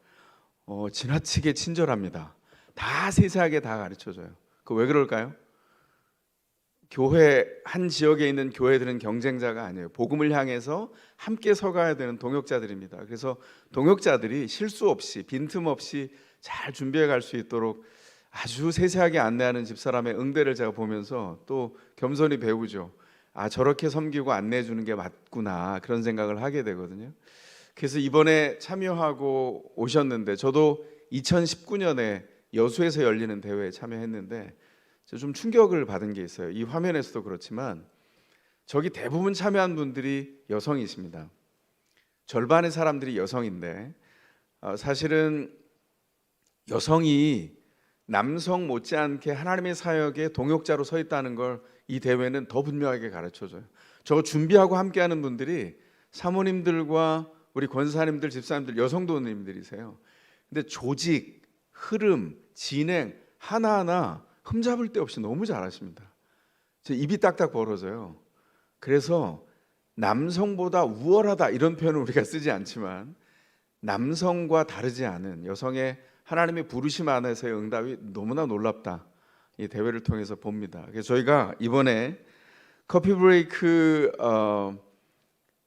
지나치게 친절합니다. 다 세세하게 다 가르쳐줘요. 그 왜 그럴까요? 교회 한 지역에 있는 교회들은 경쟁자가 아니에요. 복음을 향해서 함께 서가야 되는 동역자들입니다. 그래서 동역자들이 실수 없이 빈틈없이 잘 준비해 갈 수 있도록 아주 세세하게 안내하는 집사람의 응대를 제가 보면서 또 겸손히 배우죠. 아, 저렇게 섬기고 안내해 주는 게 맞구나, 그런 생각을 하게 되거든요. 그래서 이번에 참여하고 오셨는데, 저도 2019년에 여수에서 열리는 대회에 참여했는데 좀 충격을 받은 게 있어요. 이 화면에서도 그렇지만 저기 대부분 참여한 분들이 여성이십니다. 절반의 사람들이 여성인데 사실은 여성이 남성 못지않게 하나님의 사역에 동역자로 서 있다는 걸 이 대회는 더 분명하게 가르쳐줘요. 저거 준비하고 함께하는 분들이 사모님들과 우리 권사님들, 집사님들, 여성도님들이세요. 근데 조직, 흐름, 진행 하나하나 흠잡을 데 없이 너무 잘하십니다. 제 입이 딱딱 벌어져요. 그래서 남성보다 우월하다 이런 표현을 우리가 쓰지 않지만 남성과 다르지 않은 여성의 하나님의 부르심 안에서의 응답이 너무나 놀랍다, 이 대회를 통해서 봅니다. 그래서 저희가 이번에 커피 브레이크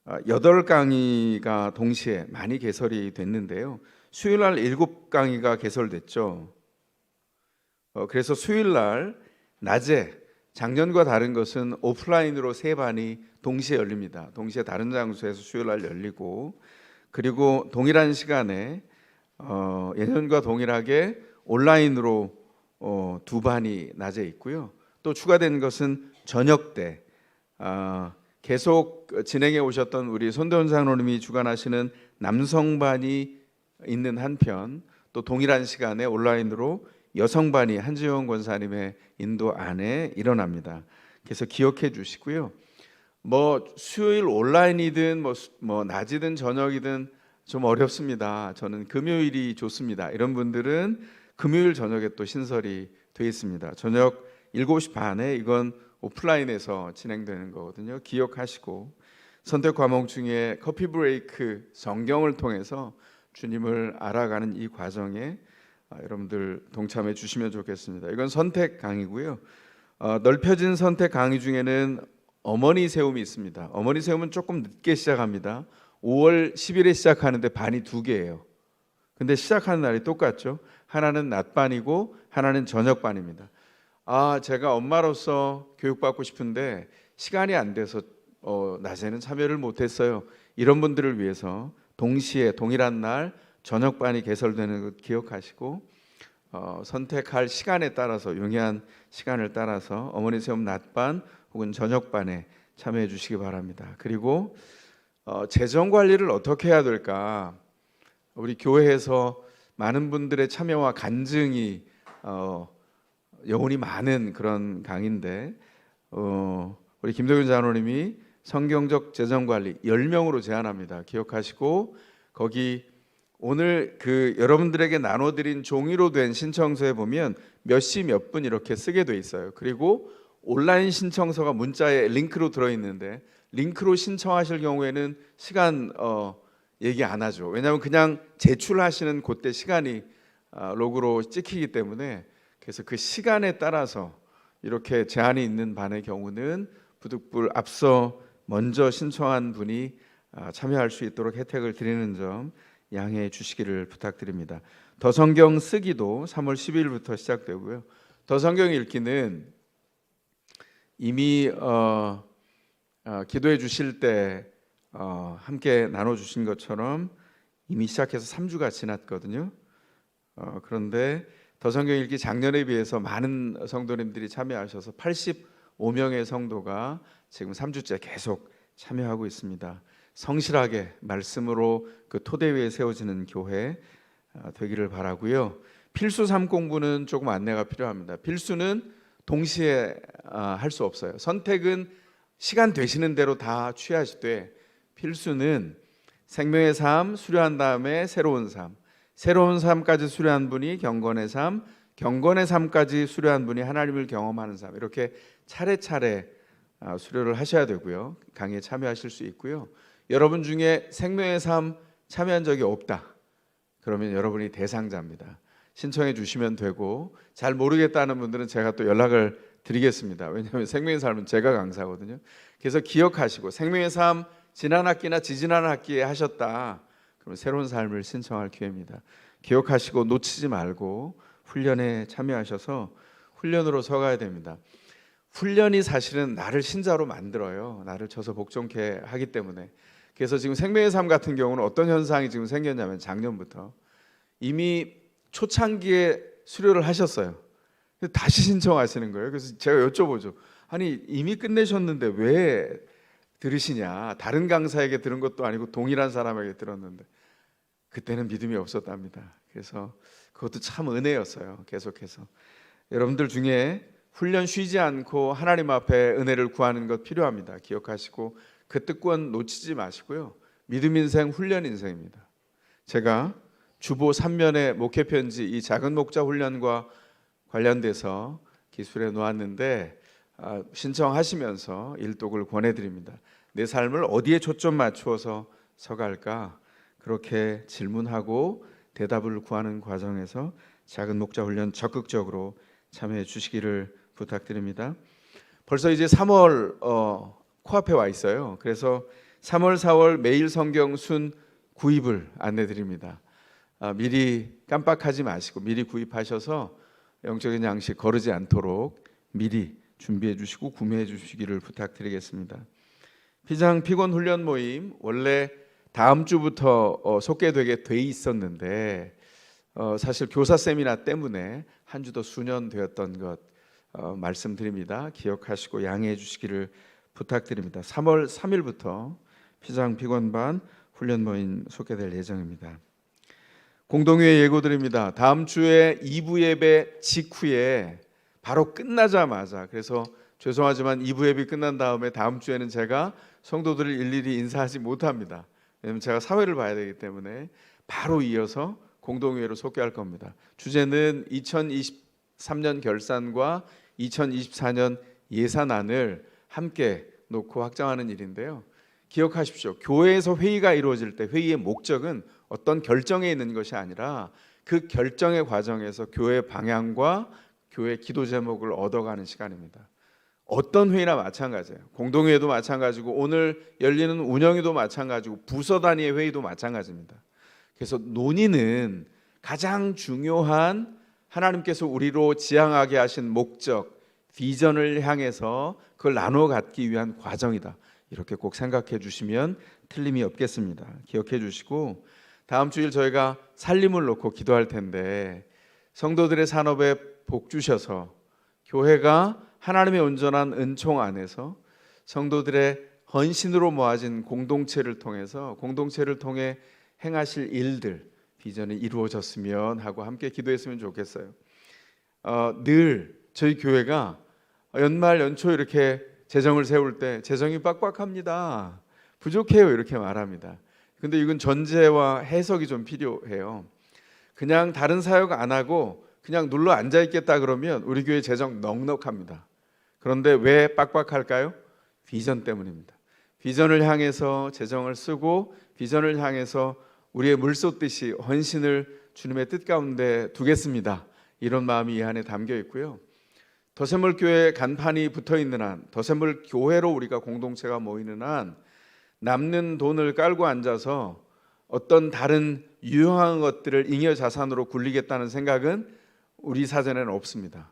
8강의가 동시에 많이 개설이 됐는데요. 수요일 날 7강의가 개설됐죠. 그래서 수요일 날 낮에 작년과 다른 것은 오프라인으로 3반이 동시에 열립니다. 동시에 다른 장소에서 수요일 날 열리고, 그리고 동일한 시간에 예년과 동일하게 온라인으로 2반이 낮에 있고요. 또 추가된 것은 저녁 때 계속 진행해 오셨던 우리 손대원 장로님이 주관하시는 남성반이 있는 한편, 또 동일한 시간에 온라인으로 여성반이 한지영 권사님의 인도 안에 일어납니다. 그래서 기억해 주시고요. 뭐 수요일 온라인이든 뭐 낮이든 저녁이든 좀 어렵습니다. 저는 금요일이 좋습니다. 이런 분들은 금요일 저녁에 또 신설이 되어 있습니다. 저녁 7시 반에 이건 오프라인에서 진행되는 거거든요. 기억하시고 선택 과목 중에 커피 브레이크 성경을 통해서 주님을 알아가는 이 과정에 여러분들 동참해 주시면 좋겠습니다. 이건 선택 강의고요. 넓혀진 선택 강의 중에는 어머니 세움이 있습니다. 어머니 세움은 조금 늦게 시작합니다. 5월 10일에 시작하는데 반이 2개예요. 근데 시작하는 날이 똑같죠. 하나는 낮반이고 하나는 저녁반입니다. 제가 엄마로서 교육받고 싶은데 시간이 안 돼서 낮에는 참여를 못했어요. 이런 분들을 위해서 동시에 동일한 날 저녁반이 개설되는 것 기억하시고 선택할 시간에 따라서, 용이한 시간을 따라서 어머니 세움 낮반 혹은 저녁반에 참여해 주시기 바랍니다. 그리고 재정 관리를 어떻게 해야 될까? 우리 교회에서 많은 분들의 참여와 간증이 여운이 많은 그런 강의인데 우리 김도균 장로님이 성경적 재정 관리 10명으로 제안합니다. 기억하시고 거기 오늘 그 여러분들에게 나눠드린 종이로 된 신청서에 보면 몇 시 몇 분 이렇게 쓰게 돼 있어요. 그리고 온라인 신청서가 문자에 링크로 들어있는데 링크로 신청하실 경우에는 시간 얘기 안 하죠. 왜냐하면 그냥 제출하시는 그때 시간이 로그로 찍히기 때문에, 그래서 그 시간에 따라서 이렇게 제한이 있는 반의 경우는 부득불 앞서 먼저 신청한 분이 참여할 수 있도록 혜택을 드리는 점 양해해 주시기를 부탁드립니다. 더 성경 쓰기도 3월 10일부터 시작되고요. 더 성경 읽기는 이미 기도해 주실 때 함께 나눠주신 것처럼 이미 시작해서 3주가 지났거든요. 그런데 더 성경 읽기 작년에 비해서 많은 성도님들이 참여하셔서 85명의 성도가 지금 3주째 계속 참여하고 있습니다. 성실하게 말씀으로 그 토대 위에 세워지는 교회 되기를 바라고요. 필수 3 공부는 조금 안내가 필요합니다. 필수는 동시에 할 수 없어요. 선택은 시간 되시는 대로 다 취하시되, 필수는 생명의 삶 수료한 다음에 새로운 삶, 새로운 삶까지 수료한 분이 경건의 삶, 경건의 삶까지 수료한 분이 하나님을 경험하는 삶, 이렇게 차례차례 수료를 하셔야 되고요. 강의에 참여하실 수 있고요. 여러분 중에 생명의 삶 참여한 적이 없다, 그러면 여러분이 대상자입니다. 신청해 주시면 되고, 잘 모르겠다는 분들은 제가 또 연락을 드리겠습니다. 왜냐하면 생명의 삶은 제가 강사거든요. 그래서 기억하시고, 생명의 삶 지난 학기나 지지난 학기에 하셨다, 그럼 새로운 삶을 신청할 기회입니다. 기억하시고 놓치지 말고 훈련에 참여하셔서 훈련으로 서가야 됩니다. 훈련이 사실은 나를 신자로 만들어요. 나를 쳐서 복종케 하기 때문에. 그래서 지금 생명의 삶 같은 경우는 어떤 현상이 지금 생겼냐면, 작년부터 이미 초창기에 수료를 하셨어요. 다시 신청하시는 거예요. 그래서 제가 여쭤보죠. 아니, 이미 끝내셨는데 왜 들으시냐? 다른 강사에게 들은 것도 아니고 동일한 사람에게 들었는데. 그때는 믿음이 없었답니다. 그래서 그것도 참 은혜였어요. 계속해서 여러분들 중에 훈련 쉬지 않고 하나님 앞에 은혜를 구하는 것 필요합니다. 기억하시고 그 특권 놓치지 마시고요. 믿음 인생, 훈련 인생입니다. 제가 주보 3면의 목회 편지, 이 작은 목자 훈련과 관련돼서 기술해 놓았는데, 신청하시면서 일독을 권해드립니다. 내 삶을 어디에 초점 맞추어서 서갈까? 그렇게 질문하고 대답을 구하는 과정에서 작은 목자 훈련 적극적으로 참여해 주시기를 부탁드립니다. 벌써 이제 3월 코앞에 와 있어요. 그래서 3월, 4월 매일 성경 순 구입을 안내드립니다. 미리 깜빡하지 마시고 미리 구입하셔서 영적인 양식 거르지 않도록 미리 준비해 주시고 구매해 주시기를 부탁드리겠습니다. 피장 피권 훈련 모임 원래 다음 주부터 속개되게 돼 있었는데, 사실 교사 세미나 때문에 한 주 더 수년되었던 것 말씀드립니다. 기억하시고 양해해 주시기를 부탁드립니다. 3월 3일부터 피장 피권반 훈련 모임 속개될 예정입니다. 공동회의 예고드립니다. 다음 주에 2부 예배 직후에 바로 끝나자마자, 그래서 죄송하지만 2부 예배 끝난 다음에 다음 주에는 제가 성도들을 일일이 인사하지 못합니다. 왜냐하면 제가 사회를 봐야 되기 때문에 바로 이어서 공동회의로 속개할 겁니다. 주제는 2023년 결산과 2024년 예산안을 함께 놓고 확정하는 일인데요. 기억하십시오. 교회에서 회의가 이루어질 때 회의의 목적은 어떤 결정에 있는 것이 아니라 그 결정의 과정에서 교회 방향과 교회 기도 제목을 얻어가는 시간입니다. 어떤 회의나 마찬가지예요. 공동회의도 마찬가지고 오늘 열리는 운영회도 마찬가지고 부서 단위의 회의도 마찬가지입니다. 그래서 논의는 가장 중요한 하나님께서 우리로 지향하게 하신 목적, 비전을 향해서 그걸 나눠 갖기 위한 과정이다. 이렇게 꼭 생각해 주시면 틀림이 없겠습니다. 기억해 주시고, 다음 주일 저희가 살림을 놓고 기도할 텐데, 성도들의 산업에 복 주셔서 교회가 하나님의 온전한 은총 안에서 성도들의 헌신으로 모아진 공동체를 통해서 공동체를 통해 행하실 일들, 비전이 이루어졌으면 하고 함께 기도했으면 좋겠어요. 늘 저희 교회가 연말 연초 이렇게 재정을 세울 때 재정이 빡빡합니다, 부족해요 이렇게 말합니다. 근데 이건 전제와 해석이 좀 필요해요. 그냥 다른 사역 안 하고 그냥 눌러 앉아 있겠다 그러면 우리 교회 재정 넉넉합니다. 그런데 왜 빡빡할까요? 비전 때문입니다. 비전을 향해서 재정을 쓰고 비전을 향해서 우리의 물 쏟듯이 헌신을 주님의 뜻 가운데 두겠습니다. 이런 마음이 이 안에 담겨 있고요. 더샘물 교회 간판이 붙어 있는 한, 더샘물 교회로 우리가 공동체가 모이는 한 남는 돈을 깔고 앉아서 어떤 다른 유용한 것들을 잉여 자산으로 굴리겠다는 생각은 우리 사전에는 없습니다.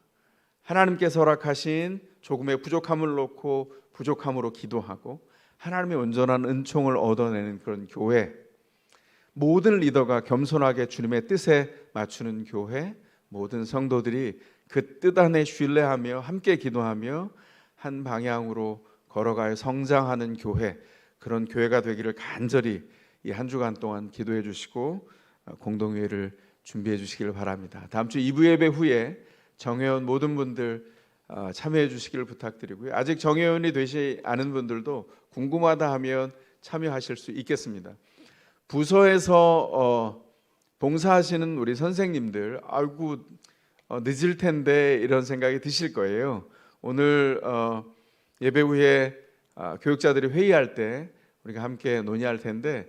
하나님께서 허락하신 조금의 부족함을 놓고 부족함으로 기도하고 하나님의 온전한 은총을 얻어내는 그런 교회, 모든 리더가 겸손하게 주님의 뜻에 맞추는 교회, 모든 성도들이 그 뜻 안에 신뢰하며 함께 기도하며 한 방향으로 걸어가여 성장하는 교회, 그런 교회가 되기를 간절히 이 한 주간 동안 기도해 주시고 공동회의를 준비해 주시기를 바랍니다. 다음 주 2부 예배 후에 정회원 모든 분들 참여해 주시기를 부탁드리고요. 아직 정회원이 되지 않은 분들도 궁금하다 하면 참여하실 수 있겠습니다. 부서에서 봉사하시는 우리 선생님들, 아이고 늦을 텐데 이런 생각이 드실 거예요. 오늘 예배 후에 교육자들이 회의할 때 우리가 함께 논의할 텐데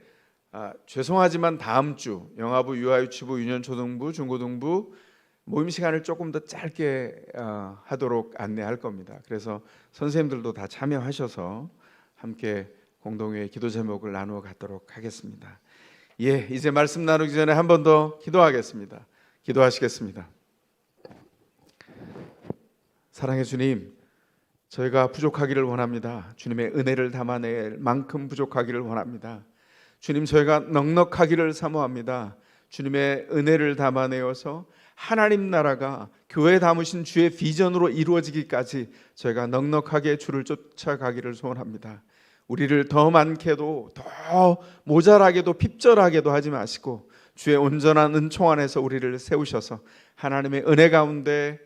죄송하지만 다음 주 영아부, 유아유치부, 유년초등부, 중고등부 모임 시간을 조금 더 짧게 하도록 안내할 겁니다. 그래서 선생님들도 다 참여하셔서 함께 공동의 기도 제목을 나누어 가도록 하겠습니다. 예, 이제 말씀 나누기 전에 한 번 더 기도하겠습니다. 기도하시겠습니다. 사랑의 주님, 저희가 부족하기를 원합니다. 주님의 은혜를 담아낼 만큼 부족하기를 원합니다. 주님, 저희가 넉넉하기를 사모합니다. 주님의 은혜를 담아내어서 하나님 나라가 교회에 담으신 주의 비전으로 이루어지기까지 저희가 넉넉하게 주를 쫓아가기를 소원합니다. 우리를 더 많게도 더 모자라게도 핍절하게도 하지 마시고 주의 온전한 은총 안에서 우리를 세우셔서 하나님의 은혜 가운데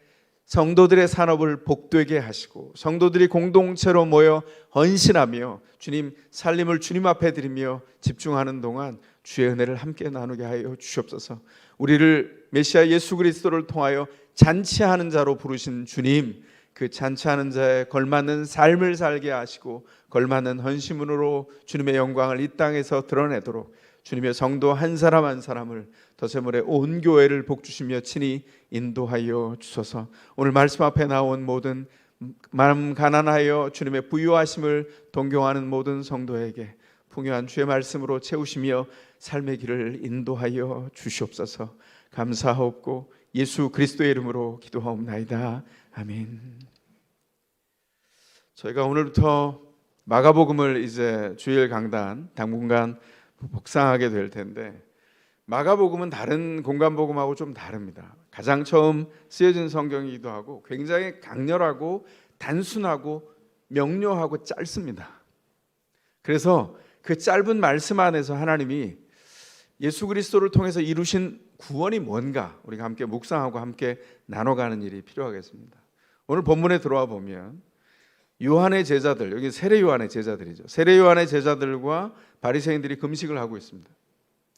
성도들의 산업을 복되게 하시고 성도들이 공동체로 모여 헌신하며 주님 살림을 주님 앞에 드리며 집중하는 동안 주의 은혜를 함께 나누게 하여 주시옵소서. 우리를 메시아 예수 그리스도를 통하여 잔치하는 자로 부르신 주님, 그 잔치하는 자에 걸맞는 삶을 살게 하시고 걸맞는 헌신으로 주님의 영광을 이 땅에서 드러내도록 주님의 성도 한 사람 한 사람을 더세물의 온 교회를 복주시며 친히 인도하여 주소서. 오늘 말씀 앞에 나온 모든 마음 가난하여 주님의 부유하심을 동경하는 모든 성도에게 풍요한 주의 말씀으로 채우시며 삶의 길을 인도하여 주시옵소서. 감사하옵고 예수 그리스도의 이름으로 기도하옵나이다. 아멘. 저희가 오늘부터 마가복음을 이제 주일 강단 당분간 묵상하게 될 텐데 마가복음은 다른 공간복음하고 좀 다릅니다. 가장 처음 쓰여진 성경이기도 하고 굉장히 강렬하고 단순하고 명료하고 짧습니다. 그래서 그 짧은 말씀 안에서 하나님이 예수 그리스도를 통해서 이루신 구원이 뭔가 우리가 함께 묵상하고 함께 나눠가는 일이 필요하겠습니다. 오늘 본문에 들어와 보면 요한의 제자들, 여기 세례 요한의 제자들이죠. 세례 요한의 제자들과 바리새인들이 금식을 하고 있습니다.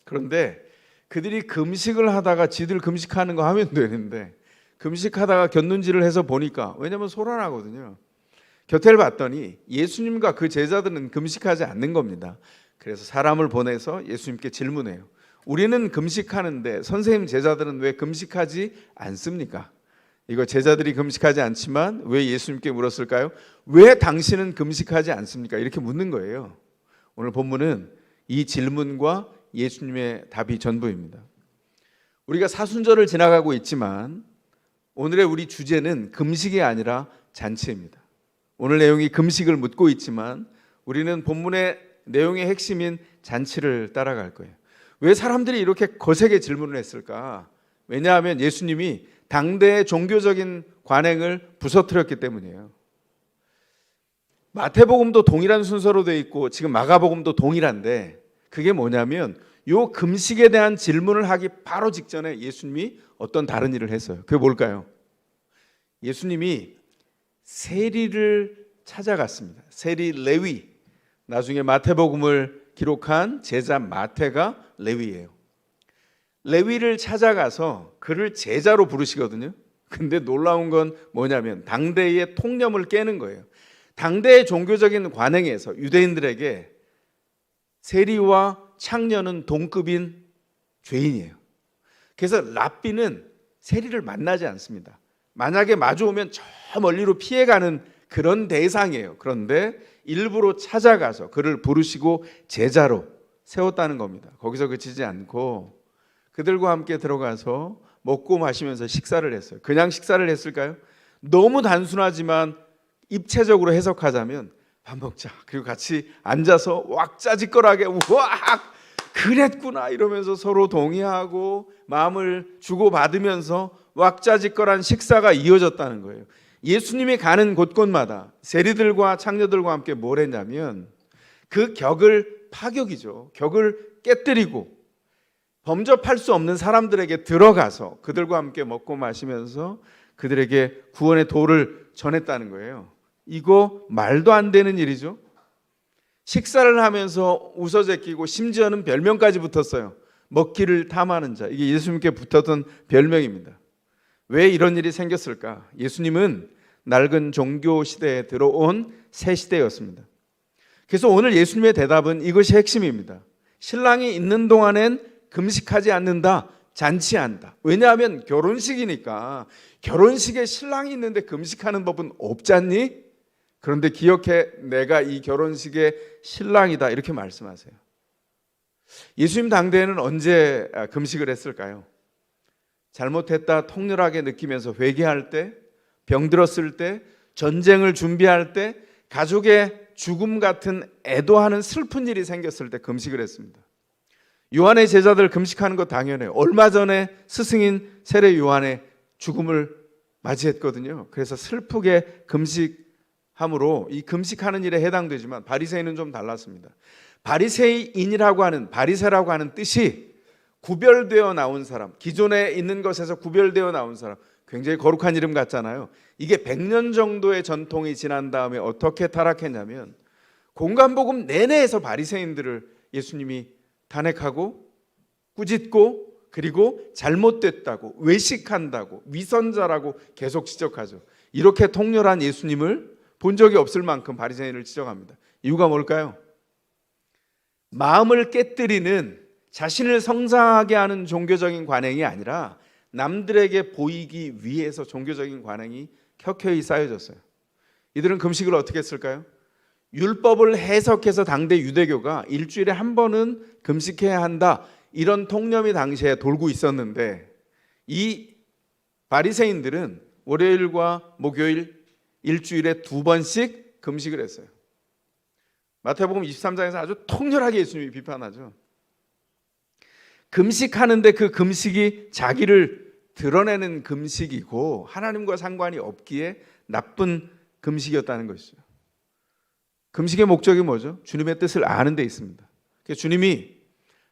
그런데 그들이 금식을 하다가 지들 금식하는 거 하면 되는데 금식하다가 곁눈질을 해서 보니까, 왜냐하면 소란하거든요. 곁을 봤더니 예수님과 그 제자들은 금식하지 않는 겁니다. 그래서 사람을 보내서 예수님께 질문해요. 우리는 금식하는데 선생님 제자들은 왜 금식하지 않습니까? 이거 제자들이 금식하지 않지만 왜 예수님께 물었을까요? 왜 당신은 금식하지 않습니까? 이렇게 묻는 거예요. 오늘 본문은 이 질문과 예수님의 답이 전부입니다. 우리가 사순절을 지나가고 있지만 오늘의 우리 주제는 금식이 아니라 잔치입니다. 오늘 내용이 금식을 묻고 있지만 우리는 본문의 내용의 핵심인 잔치를 따라갈 거예요. 왜 사람들이 이렇게 거세게 질문을 했을까? 왜냐하면 예수님이 당대의 종교적인 관행을 부서뜨렸기 때문이에요. 마태복음도 동일한 순서로 되어 있고 지금 마가복음도 동일한데 그게 뭐냐면 요 금식에 대한 질문을 하기 바로 직전에 예수님이 어떤 다른 일을 했어요. 그게 뭘까요? 예수님이 세리를 찾아갔습니다. 세리 레위. 나중에 마태복음을 기록한 제자 마태가 레위예요. 레위를 찾아가서 그를 제자로 부르시거든요. 근데 놀라운 건 뭐냐면 당대의 통념을 깨는 거예요. 당대의 종교적인 관행에서 유대인들에게 세리와 창녀는 동급인 죄인이에요. 그래서 랍비는 세리를 만나지 않습니다. 만약에 마주오면 저 멀리로 피해가는 그런 대상이에요. 그런데 일부러 찾아가서 그를 부르시고 제자로 세웠다는 겁니다. 거기서 그치지 않고 그들과 함께 들어가서 먹고 마시면서 식사를 했어요. 그냥 식사를 했을까요? 너무 단순하지만 입체적으로 해석하자면 밥 먹자. 그리고 같이 앉아서 왁자지껄하게 우악 그랬구나 이러면서 서로 동의하고 마음을 주고받으면서 왁자지껄한 식사가 이어졌다는 거예요. 예수님이 가는 곳곳마다 세리들과 창녀들과 함께 뭘 했냐면 그 격을 파격이죠. 격을 깨뜨리고 범접할 수 없는 사람들에게 들어가서 그들과 함께 먹고 마시면서 그들에게 구원의 도를 전했다는 거예요. 이거 말도 안 되는 일이죠. 식사를 하면서 웃어제끼고 심지어는 별명까지 붙었어요. 먹기를 탐하는 자. 이게 예수님께 붙었던 별명입니다. 왜 이런 일이 생겼을까? 예수님은 낡은 종교 시대에 들어온 새 시대였습니다. 그래서 오늘 예수님의 대답은 이것이 핵심입니다. 신랑이 있는 동안엔 금식하지 않는다, 잔치한다. 왜냐하면 결혼식이니까 결혼식에 신랑이 있는데 금식하는 법은 없잖니? 그런데 기억해, 내가 이 결혼식의 신랑이다, 이렇게 말씀하세요. 예수님 당대에는 언제 금식을 했을까요? 잘못했다 통렬하게 느끼면서 회개할 때, 병들었을 때, 전쟁을 준비할 때, 가족의 죽음 같은 애도하는 슬픈 일이 생겼을 때 금식을 했습니다. 요한의 제자들 금식하는 거 당연해요. 얼마 전에 스승인 세례 요한의 죽음을 맞이했거든요. 그래서 슬프게 금식함으로 이 금식하는 일에 해당되지만 바리새인은 좀 달랐습니다. 바리새인이라고 하는, 바리새라고 하는 뜻이 구별되어 나온 사람, 기존에 있는 것에서 구별되어 나온 사람, 굉장히 거룩한 이름 같잖아요. 이게 100년 정도의 전통이 지난 다음에 어떻게 타락했냐면 공간복음 내내에서 바리새인들을 예수님이 탄핵하고 꾸짖고, 그리고 잘못됐다고, 외식한다고, 위선자라고 계속 지적하죠. 이렇게 통렬한 예수님을 본 적이 없을 만큼 바리새인을 지적합니다. 이유가 뭘까요? 마음을 깨뜨리는, 자신을 성장하게 하는 종교적인 관행이 아니라 남들에게 보이기 위해서 종교적인 관행이 켜켜이 쌓여졌어요. 이들은 금식을 어떻게 했을까요? 율법을 해석해서 당대 유대교가 일주일에 한 번은 금식해야 한다, 이런 통념이 당시에 돌고 있었는데 이 바리새인들은 월요일과 목요일 일주일에 2번씩 금식을 했어요. 마태복음 23장에서 아주 통렬하게 예수님이 비판하죠. 금식하는데 그 금식이 자기를 드러내는 금식이고 하나님과 상관이 없기에 나쁜 금식이었다는 것이죠. 금식의 목적이 뭐죠? 주님의 뜻을 아는 데 있습니다. 주님이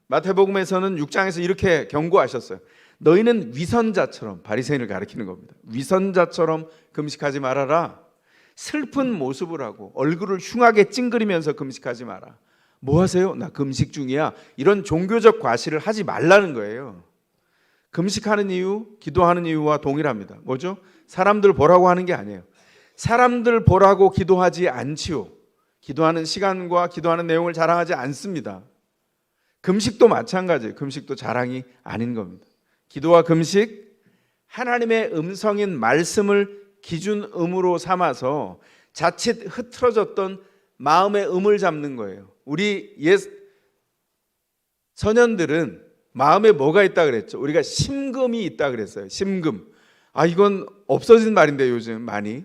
마태복음에서는 6장에서 이렇게 경고하셨어요. 너희는 위선자처럼, 바리새인을 가리키는 겁니다. 위선자처럼 금식하지 말아라. 슬픈 모습을 하고 얼굴을 흉하게 찡그리면서 금식하지 마라. 뭐 하세요? 나 금식 중이야. 이런 종교적 과시를 하지 말라는 거예요. 금식하는 이유, 기도하는 이유와 동일합니다. 뭐죠? 사람들 보라고 하는 게 아니에요. 사람들 보라고 기도하지 않지요. 기도하는 시간과 기도하는 내용을 자랑하지 않습니다. 금식도 마찬가지예요. 금식도 자랑이 아닌 겁니다. 기도와 금식, 하나님의 음성인 말씀을 기준음으로 삼아서 자칫 흐트러졌던 마음의 음을 잡는 거예요. 우리 옛 선현들은 마음에 뭐가 있다 그랬죠? 우리가 심금이 있다 그랬어요. 심금. 이건 없어진 말인데 요즘 많이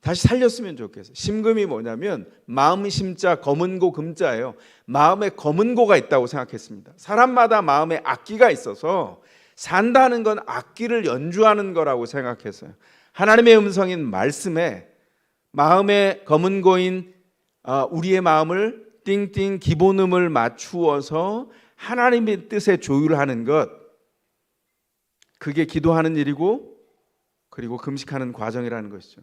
다시 살렸으면 좋겠어요. 심금이 뭐냐면 마음 심자 검은고 금자예요. 마음에 검은고가 있다고 생각했습니다. 사람마다 마음에 악기가 있어서 산다는 건 악기를 연주하는 거라고 생각했어요. 하나님의 음성인 말씀에 마음의 검은고인 우리의 마음을 띵띵 기본음을 맞추어서 하나님의 뜻에 조율하는 것, 그게 기도하는 일이고 그리고 금식하는 과정이라는 것이죠.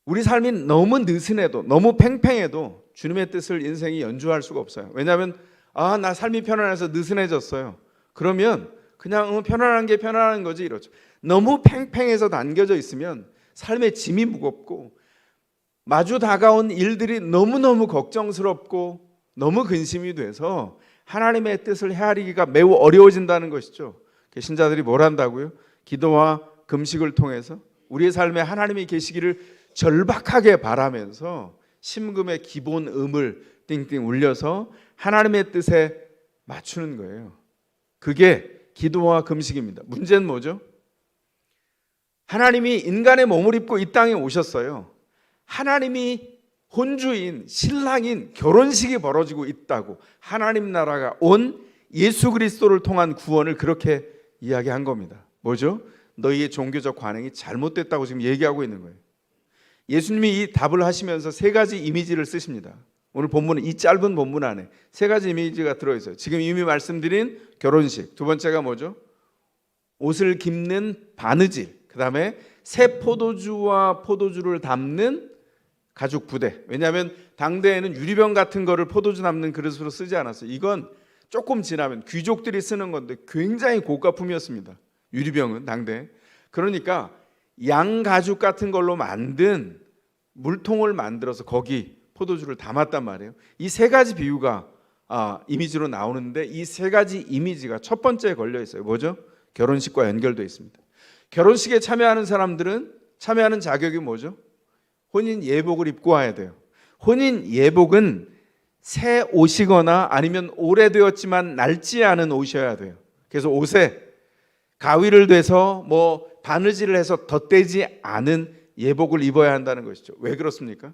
우리 삶이 너무 느슨해도 너무 팽팽해도 주님의 뜻을 인생이 연주할 수가 없어요. 왜냐하면 나 삶이 편안해서 느슨해졌어요. 그러면 그냥 편안한 게 편안한 거지 이러죠. 너무 팽팽해서 남겨져 있으면 삶의 짐이 무겁고 마주 다가온 일들이 너무너무 걱정스럽고 너무 근심이 돼서 하나님의 뜻을 헤아리기가 매우 어려워진다는 것이죠. 신자들이 뭘 한다고요? 기도와 금식을 통해서 우리의 삶에 하나님이 계시기를 절박하게 바라면서 심금의 기본 음을 띵띵 울려서 하나님의 뜻에 맞추는 거예요. 그게 기도와 금식입니다. 문제는 뭐죠? 하나님이 인간의 몸을 입고 이 땅에 오셨어요. 하나님이 혼주인 신랑인 결혼식이 벌어지고 있다고, 하나님 나라가 온 예수 그리스도를 통한 구원을 그렇게 이야기한 겁니다. 뭐죠? 너희의 종교적 관행이 잘못됐다고 지금 얘기하고 있는 거예요. 예수님이 이 답을 하시면서 3가지 이미지를 쓰십니다. 오늘 본문은 이 짧은 본문 안에 3가지 이미지가 들어있어요. 지금 이미 말씀드린 결혼식, 2번째가 뭐죠? 옷을 깁는 바느질, 그 다음에 새 포도주와 포도주를 담는 가죽 부대. 왜냐하면 당대에는 유리병 같은 거를 포도주 담는 그릇으로 쓰지 않았어요. 이건 조금 지나면 귀족들이 쓰는 건데 굉장히 고가품이었습니다. 유리병은 당대. 그러니까 양 가죽 같은 걸로 만든 물통을 만들어서 거기 포도주를 담았단 말이에요. 이 세 가지 비유가 이미지로 나오는데 이 세 가지 이미지가 첫 번째에 걸려 있어요. 뭐죠? 결혼식과 연결되어 있습니다. 결혼식에 참여하는 사람들은 참여하는 자격이 뭐죠? 혼인 예복을 입고 와야 돼요. 혼인 예복은 새 옷이거나 아니면 오래되었지만 낡지 않은 옷이어야 돼요. 그래서 옷에 가위를 대서 뭐 바느질을 해서 덧대지 않은 예복을 입어야 한다는 것이죠. 왜 그렇습니까?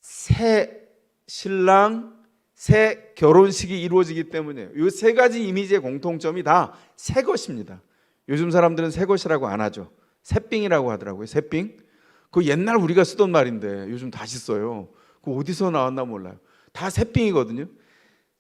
새 신랑, 새 결혼식이 이루어지기 때문이에요. 이 세 가지 이미지의 공통점이 다 새 것입니다. 요즘 사람들은 새 것이라고 안 하죠. 새삥이라고 하더라고요. 새삥. 그 옛날 우리가 쓰던 말인데 요즘 다시 써요. 그 어디서 나왔나 몰라요. 다 새삥이거든요.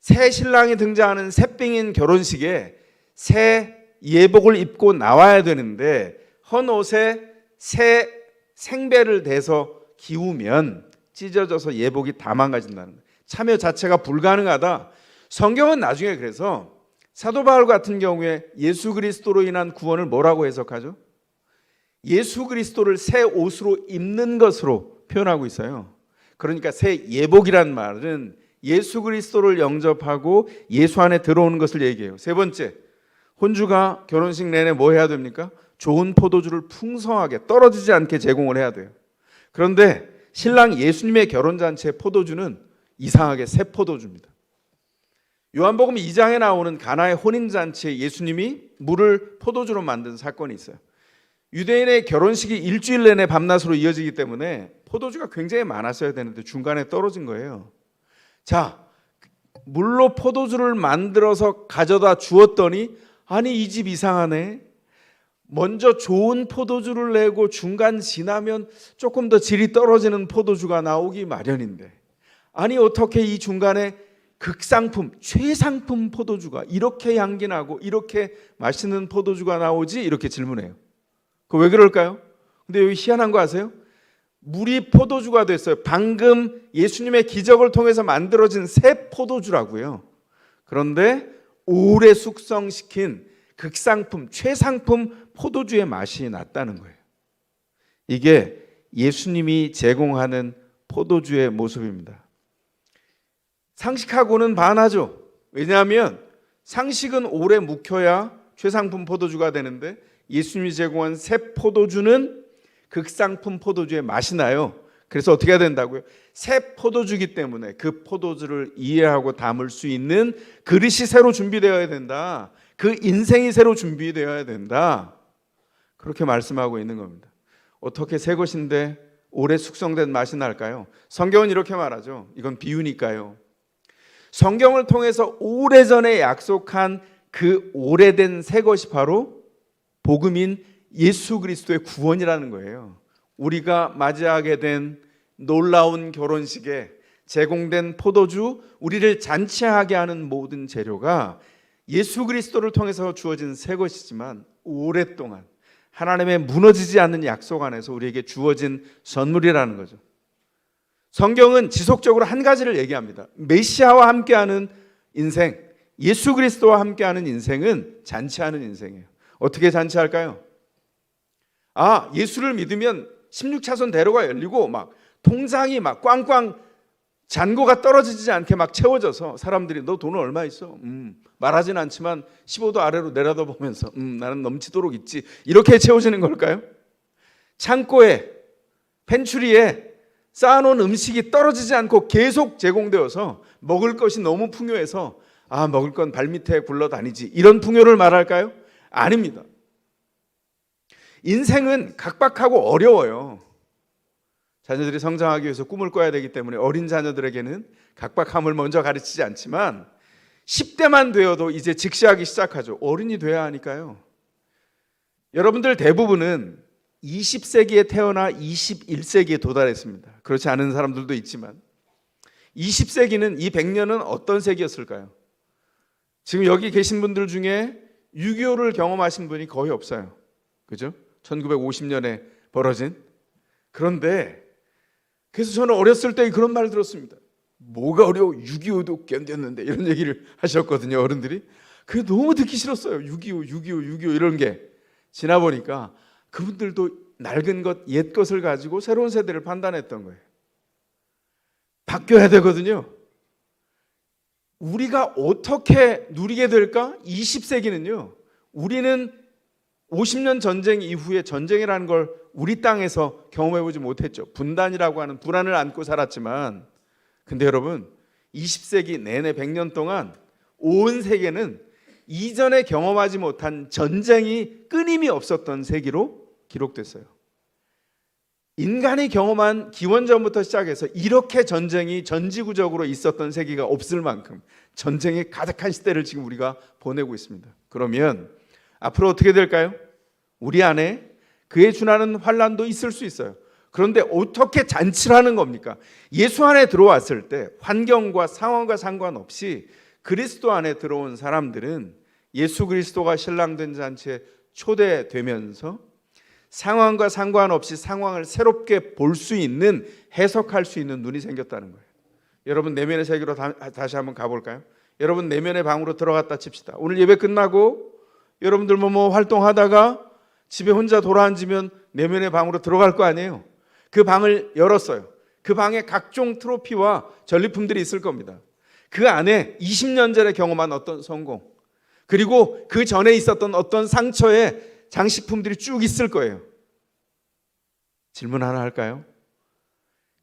새 신랑이 등장하는 새삥인 결혼식에 새 예복을 입고 나와야 되는데 헌 옷에 새 생배를 대서 기우면 찢어져서 예복이 다 망가진다는 거예요. 참여 자체가 불가능하다. 성경은 나중에 그래서 사도 바울 같은 경우에 예수 그리스도로 인한 구원을 뭐라고 해석하죠? 예수 그리스도를 새 옷으로 입는 것으로 표현하고 있어요. 그러니까 새 예복이란 말은 예수 그리스도를 영접하고 예수 안에 들어오는 것을 얘기해요. 세 번째, 혼주가 결혼식 내내 뭐 해야 됩니까? 좋은 포도주를 풍성하게 떨어지지 않게 제공을 해야 돼요. 그런데 신랑 예수님의 결혼잔치의 포도주는 이상하게 새 포도주입니다. 요한복음 2장에 나오는 가나의 혼인잔치에 예수님이 물을 포도주로 만든 사건이 있어요. 유대인의 결혼식이 일주일 내내 밤낮으로 이어지기 때문에 포도주가 굉장히 많았어야 되는데 중간에 떨어진 거예요. 자, 물로 포도주를 만들어서 가져다 주었더니 아니 이 집 이상하네. 먼저 좋은 포도주를 내고 중간 지나면 조금 더 질이 떨어지는 포도주가 나오기 마련인데 아니 어떻게 이 중간에 극상품, 최상품 포도주가 이렇게 향기나고 이렇게 맛있는 포도주가 나오지? 이렇게 질문해요. 그 왜 그럴까요? 근데 여기 희한한 거 아세요? 물이 포도주가 됐어요. 방금 예수님의 기적을 통해서 만들어진 새 포도주라고요. 그런데 오래 숙성시킨 극상품, 최상품 포도주의 맛이 났다는 거예요. 이게 예수님이 제공하는 포도주의 모습입니다. 상식하고는 반하죠. 왜냐하면 상식은 오래 묵혀야 최상품 포도주가 되는데 예수님이 제공한 새 포도주는 극상품 포도주의 맛이 나요. 그래서 어떻게 해야 된다고요? 새 포도주기 때문에 그 포도주를 이해하고 담을 수 있는 그릇이 새로 준비되어야 된다. 그 인생이 새로 준비되어야 된다. 그렇게 말씀하고 있는 겁니다. 어떻게 새 것인데 오래 숙성된 맛이 날까요? 성경은 이렇게 말하죠. 이건 비유니까요. 성경을 통해서 오래전에 약속한 그 오래된 새 것이 바로 복음인 예수 그리스도의 구원이라는 거예요. 우리가 맞이하게 된 놀라운 결혼식에 제공된 포도주, 우리를 잔치하게 하는 모든 재료가 예수 그리스도를 통해서 주어진 새 것이지만 오랫동안 하나님의 무너지지 않는 약속 안에서 우리에게 주어진 선물이라는 거죠. 성경은 지속적으로 한 가지를 얘기합니다. 메시아와 함께하는 인생, 예수 그리스도와 함께하는 인생은 잔치하는 인생이에요. 어떻게 잔치할까요? 예수를 믿으면 16차선 대로가 열리고 막 통장이 막 꽝꽝 잔고가 떨어지지 않게 막 채워져서 사람들이 너 돈 얼마 있어? 말하진 않지만 15도 아래로 내려다보면서 나는 넘치도록 있지. 이렇게 채워지는 걸까요? 창고에, 펜츄리에 쌓아놓은 음식이 떨어지지 않고 계속 제공되어서 먹을 것이 너무 풍요해서 먹을 건 발밑에 굴러다니지. 이런 풍요를 말할까요? 아닙니다. 인생은 각박하고 어려워요. 자녀들이 성장하기 위해서 꿈을 꿔야 되기 때문에 어린 자녀들에게는 각박함을 먼저 가르치지 않지만 10대만 되어도 이제 직시하기 시작하죠. 어른이 돼야 하니까요. 여러분들 대부분은 20세기에 태어나 21세기에 도달했습니다. 그렇지 않은 사람들도 있지만 20세기는 이 100년은 어떤 세기였을까요? 지금 여기 계신 분들 중에 6.25를 경험하신 분이 거의 없어요. 그죠? 1950년에 벌어진. 그런데 그래서 저는 어렸을 때 그런 말을 들었습니다. 뭐가 어려워? 6.25도 견뎠는데 이런 얘기를 하셨거든요. 어른들이. 그게 너무 듣기 싫었어요. 6.25 이런 게. 지나 보니까 그분들도 낡은 것, 옛 것을 가지고 새로운 세대를 판단했던 거예요. 바뀌어야 되거든요. 우리가 어떻게 누리게 될까? 20세기는요. 우리는 50년 전쟁 이후에 전쟁이라는 걸 우리 땅에서 경험해보지 못했죠. 분단이라고 하는 불안을 안고 살았지만, 근데 여러분 20세기 내내 100년 동안 온 세계는 이전에 경험하지 못한 전쟁이 끊임이 없었던 세기로 기록됐어요. 인간이 경험한 기원전부터 시작해서 이렇게 전쟁이 전지구적으로 있었던 세기가 없을 만큼 전쟁이 가득한 시대를 지금 우리가 보내고 있습니다. 그러면 앞으로 어떻게 될까요? 우리 안에 그에 준하는 환난도 있을 수 있어요. 그런데 어떻게 잔치를 하는 겁니까? 예수 안에 들어왔을 때 환경과 상황과 상관없이 그리스도 안에 들어온 사람들은 예수 그리스도가 신랑된 잔치에 초대되면서 상황과 상관없이 상황을 새롭게 볼 수 있는, 해석할 수 있는 눈이 생겼다는 거예요. 여러분 내면의 세계로 다시 한번 가볼까요? 여러분 내면의 방으로 들어갔다 칩시다. 오늘 예배 끝나고 여러분들 뭐 활동하다가 집에 혼자 돌아앉으면 내면의 방으로 들어갈 거 아니에요. 그 방을 열었어요. 그 방에 각종 트로피와 전리품들이 있을 겁니다. 그 안에 20년 전에 경험한 어떤 성공, 그리고 그 전에 있었던 어떤 상처의 장식품들이 쭉 있을 거예요. 질문 하나 할까요?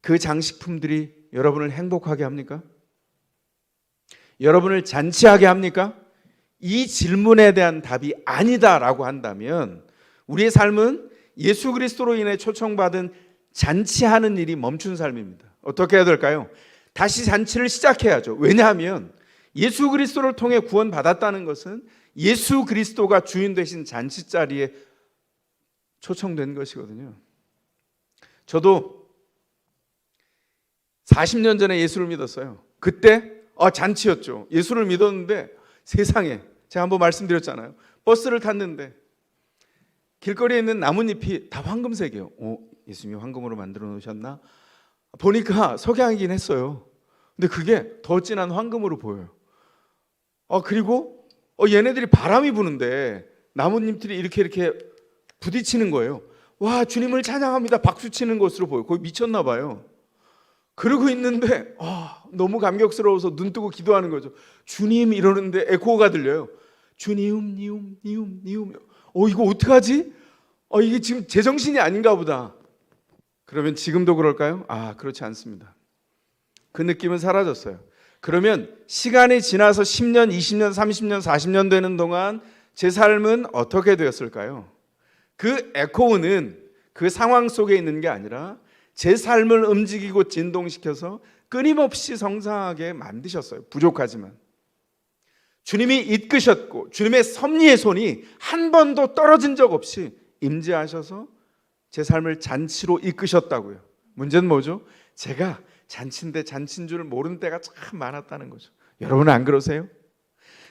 그 장식품들이 여러분을 행복하게 합니까? 여러분을 잔치하게 합니까? 이 질문에 대한 답이 아니다라고 한다면 우리의 삶은 예수 그리스도로 인해 초청받은 잔치하는 일이 멈춘 삶입니다. 어떻게 해야 될까요? 다시 잔치를 시작해야죠. 왜냐하면 예수 그리스도를 통해 구원받았다는 것은 예수 그리스도가 주인 되신 잔치 자리에 초청된 것이거든요. 저도 40년 전에 예수를 믿었어요. 그때 잔치였죠. 예수를 믿었는데 세상에, 제가 한번 말씀드렸잖아요. 버스를 탔는데 길거리에 있는 나뭇잎이 다 황금색이에요. 예수님이 황금으로 만들어 놓으셨나? 보니까 석양이긴 했어요. 근데 그게 더 진한 황금으로 보여요. 그리고 얘네들이 바람이 부는데 나뭇잎들이 이렇게 부딪히는 거예요. 와, 주님을 찬양합니다. 박수 치는 것으로 보여요. 거의 미쳤나 봐요. 그러고 있는데 너무 감격스러워서 눈 뜨고 기도하는 거죠. 주님 이러는데 에코가 들려요. 주님, 니움. 이거 어떡하지? 이게 지금 제정신이 아닌가 보다. 그러면 지금도 그럴까요? 그렇지 않습니다. 그 느낌은 사라졌어요. 그러면 시간이 지나서 10년, 20년, 30년, 40년 되는 동안 제 삶은 어떻게 되었을까요? 그 에코는 그 상황 속에 있는 게 아니라 제 삶을 움직이고 진동시켜서 끊임없이 성장하게 만드셨어요. 부족하지만 주님이 이끄셨고 주님의 섭리의 손이 한 번도 떨어진 적 없이 임재하셔서 제 삶을 잔치로 이끄셨다고요. 문제는 뭐죠? 제가 잔치인데 잔치인 줄 모르는 때가 참 많았다는 거죠. 여러분은 안 그러세요?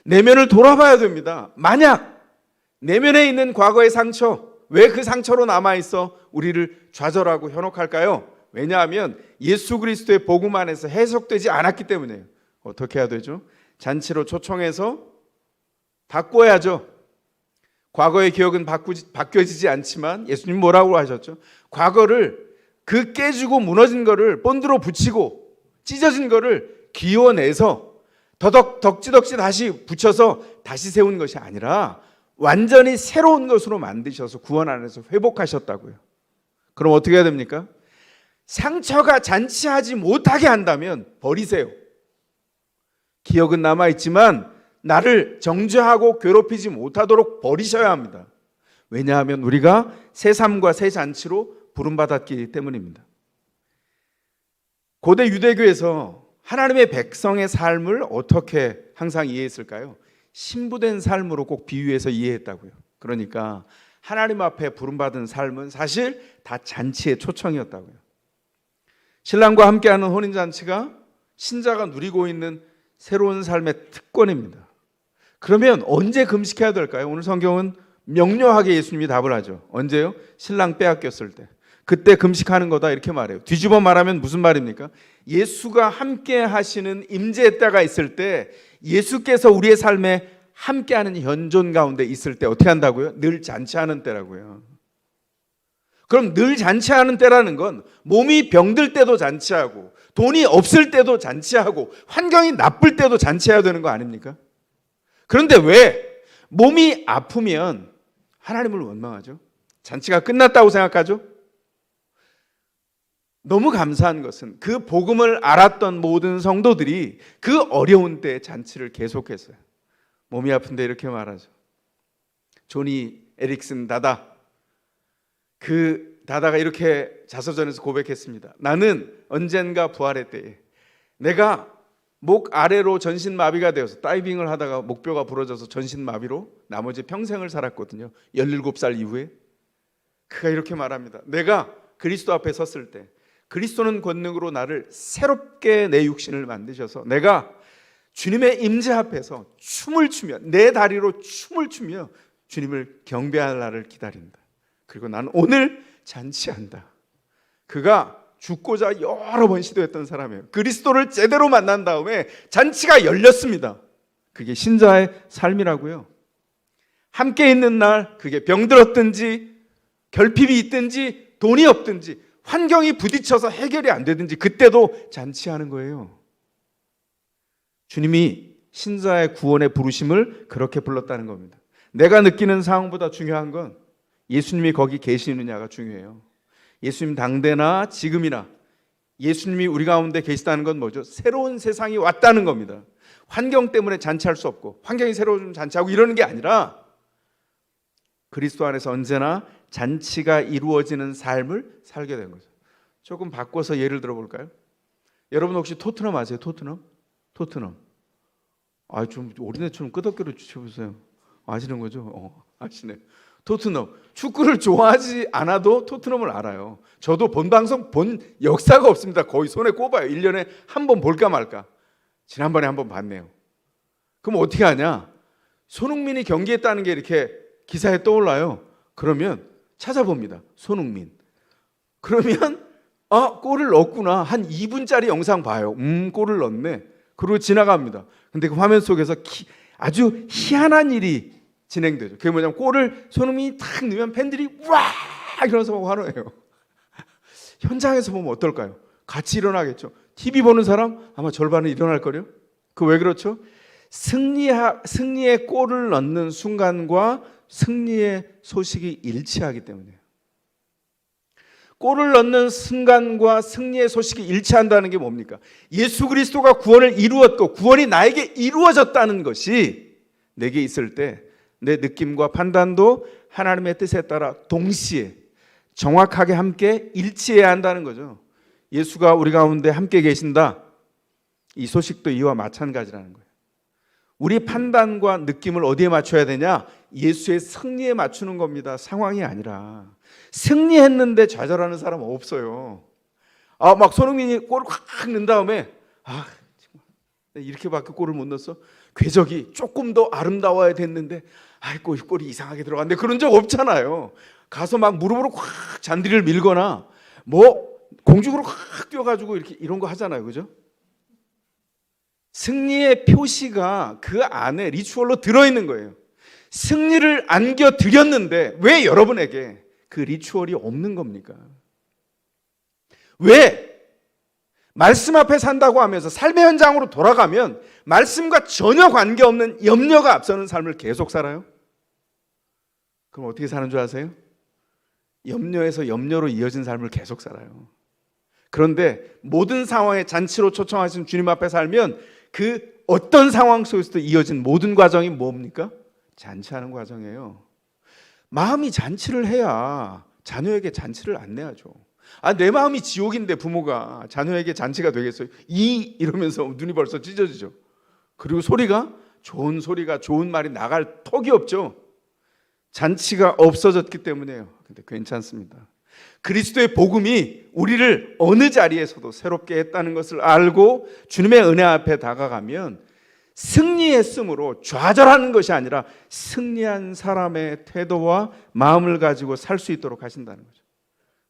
내면을 돌아봐야 됩니다. 만약 내면에 있는 과거의 상처, 왜 그 상처로 남아있어 우리를 좌절하고 현혹할까요? 왜냐하면 예수 그리스도의 복음 안에서 해석되지 않았기 때문이에요. 어떻게 해야 되죠? 잔치로 초청해서 바꿔야죠. 과거의 기억은 바뀌어지지 않지만 예수님 뭐라고 하셨죠? 과거를 그 깨지고 무너진 거를 본드로 붙이고 찢어진 거를 기워내서 덕지덕지 다시 붙여서 다시 세운 것이 아니라 완전히 새로운 것으로 만드셔서 구원 안에서 회복하셨다고요. 그럼 어떻게 해야 됩니까? 상처가 잔치하지 못하게 한다면 버리세요. 기억은 남아있지만 나를 정죄하고 괴롭히지 못하도록 버리셔야 합니다. 왜냐하면 우리가 새 삶과 새 잔치로 부름받았기 때문입니다. 고대 유대교에서 하나님의 백성의 삶을 어떻게 항상 이해했을까요? 신부된 삶으로 꼭 비유해서 이해했다고요. 그러니까 하나님 앞에 부름받은 삶은 사실 다 잔치의 초청이었다고요. 신랑과 함께하는 혼인잔치가 신자가 누리고 있는 새로운 삶의 특권입니다. 그러면 언제 금식해야 될까요? 오늘 성경은 명료하게 예수님이 답을 하죠. 언제요? 신랑 빼앗겼을 때. 그때 금식하는 거다 이렇게 말해요. 뒤집어 말하면 무슨 말입니까? 예수가 함께 하시는 임재의 때가 있을 때 예수께서 우리의 삶에 함께하는 현존 가운데 있을 때 어떻게 한다고요? 늘 잔치하는 때라고요. 그럼 늘 잔치하는 때라는 건 몸이 병들 때도 잔치하고 돈이 없을 때도 잔치하고 환경이 나쁠 때도 잔치해야 되는 거 아닙니까? 그런데 왜 몸이 아프면 하나님을 원망하죠? 잔치가 끝났다고 생각하죠? 너무 감사한 것은 그 복음을 알았던 모든 성도들이 그 어려운 때 잔치를 계속했어요. 몸이 아픈데 이렇게 말하죠. 조니 에릭슨 다다, 그 다다가 이렇게 자서전에서 고백했습니다. 나는 언젠가 부활의 때에 내가 목 아래로 전신마비가 되어서 다이빙을 하다가 목뼈가 부러져서 전신마비로 나머지 평생을 살았거든요. 17살 이후에. 그가 이렇게 말합니다. 내가 그리스도 앞에 섰을 때 그리스도는 권능으로 나를 새롭게 내 육신을 만드셔서 내가 주님의 임재 앞에서 춤을 추며 내 다리로 춤을 추며 주님을 경배할 날을 기다린다. 그리고 나는 오늘 잔치한다. 그가 죽고자 여러 번 시도했던 사람이에요. 그리스도를 제대로 만난 다음에 잔치가 열렸습니다. 그게 신자의 삶이라고요. 함께 있는 날, 그게 병들었든지 결핍이 있든지 돈이 없든지 환경이 부딪혀서 해결이 안 되든지 그때도 잔치하는 거예요. 주님이 신자의 구원의 부르심을 그렇게 불렀다는 겁니다. 내가 느끼는 상황보다 중요한 건 예수님이 거기 계시느냐가 중요해요. 예수님 당대나 지금이나 예수님이 우리 가운데 계시다는 건 뭐죠? 새로운 세상이 왔다는 겁니다. 환경 때문에 잔치할 수 없고 환경이 새로워지면 잔치하고 이러는 게 아니라 그리스도 안에서 언제나 잔치가 이루어지는 삶을 살게 된 거죠. 조금 바꿔서 예를 들어볼까요? 여러분 혹시 토트넘 아세요? 토트넘? 좀 어린애처럼 끄덕끄덕 주셔보세요. 아시는 거죠? 아시네. 토트넘. 축구를 좋아하지 않아도 토트넘을 알아요. 저도 본 방송 본 역사가 없습니다. 거의 손에 꼽아요. 1년에 한 번 볼까 말까. 지난번에 한 번 봤네요. 그럼 어떻게 하냐? 손흥민이 경기했다는 게 이렇게 기사에 떠올라요. 그러면 찾아봅니다. 손흥민. 그러면 골을 넣었구나. 한 2분짜리 영상 봐요. 골을 넣었네. 그리고 지나갑니다. 근데 그 화면 속에서 아주 희한한 일이 진행되죠. 그게 뭐냐면 골을 손흥민이 탁 넣으면 팬들이 와 이러면서 환호해요. 현장에서 보면 어떨까요? 같이 일어나겠죠. TV 보는 사람 아마 절반은 일어날걸요. 그 왜 그렇죠? 승리의 골을 넣는 순간과 승리의 소식이 일치하기 때문이에요. 골을 넣는 순간과 승리의 소식이 일치한다는 게 뭡니까? 예수 그리스도가 구원을 이루었고 구원이 나에게 이루어졌다는 것이 내게 있을 때 내 느낌과 판단도 하나님의 뜻에 따라 동시에 정확하게 함께 일치해야 한다는 거죠. 예수가 우리 가운데 함께 계신다. 이 소식도 이와 마찬가지라는 거예요. 우리 판단과 느낌을 어디에 맞춰야 되냐? 예수의 승리에 맞추는 겁니다. 상황이 아니라. 승리했는데 좌절하는 사람 없어요. 막 손흥민이 골을 확 넣은 다음에 정말 이렇게밖에 골을 못 넣었어? 궤적이 조금 더 아름다워야 됐는데 골이 이상하게 들어갔는데 그런 적 없잖아요. 가서 막 무릎으로 확 잔디를 밀거나 공중으로 확 뛰어가지고 이런 거 하잖아요. 그죠? 승리의 표시가 그 안에 리추얼로 들어있는 거예요. 승리를 안겨드렸는데 왜 여러분에게 그 리추얼이 없는 겁니까? 왜? 말씀 앞에 산다고 하면서 삶의 현장으로 돌아가면 말씀과 전혀 관계없는 염려가 앞서는 삶을 계속 살아요? 그럼 어떻게 사는 줄 아세요? 염려에서 염려로 이어진 삶을 계속 살아요. 그런데 모든 상황에 잔치로 초청하신 주님 앞에 살면 그 어떤 상황 속에서도 이어진 모든 과정이 뭡니까? 잔치하는 과정이에요. 마음이 잔치를 해야 자녀에게 잔치를 안내하죠. 내 마음이 지옥인데 부모가 자녀에게 잔치가 되겠어요? 이러면서 눈이 벌써 찢어지죠. 그리고 좋은 말이 나갈 턱이 없죠. 잔치가 없어졌기 때문에요. 근데 괜찮습니다. 그리스도의 복음이 우리를 어느 자리에서도 새롭게 했다는 것을 알고 주님의 은혜 앞에 다가가면 승리했으므로 좌절하는 것이 아니라 승리한 사람의 태도와 마음을 가지고 살 수 있도록 하신다는 거죠.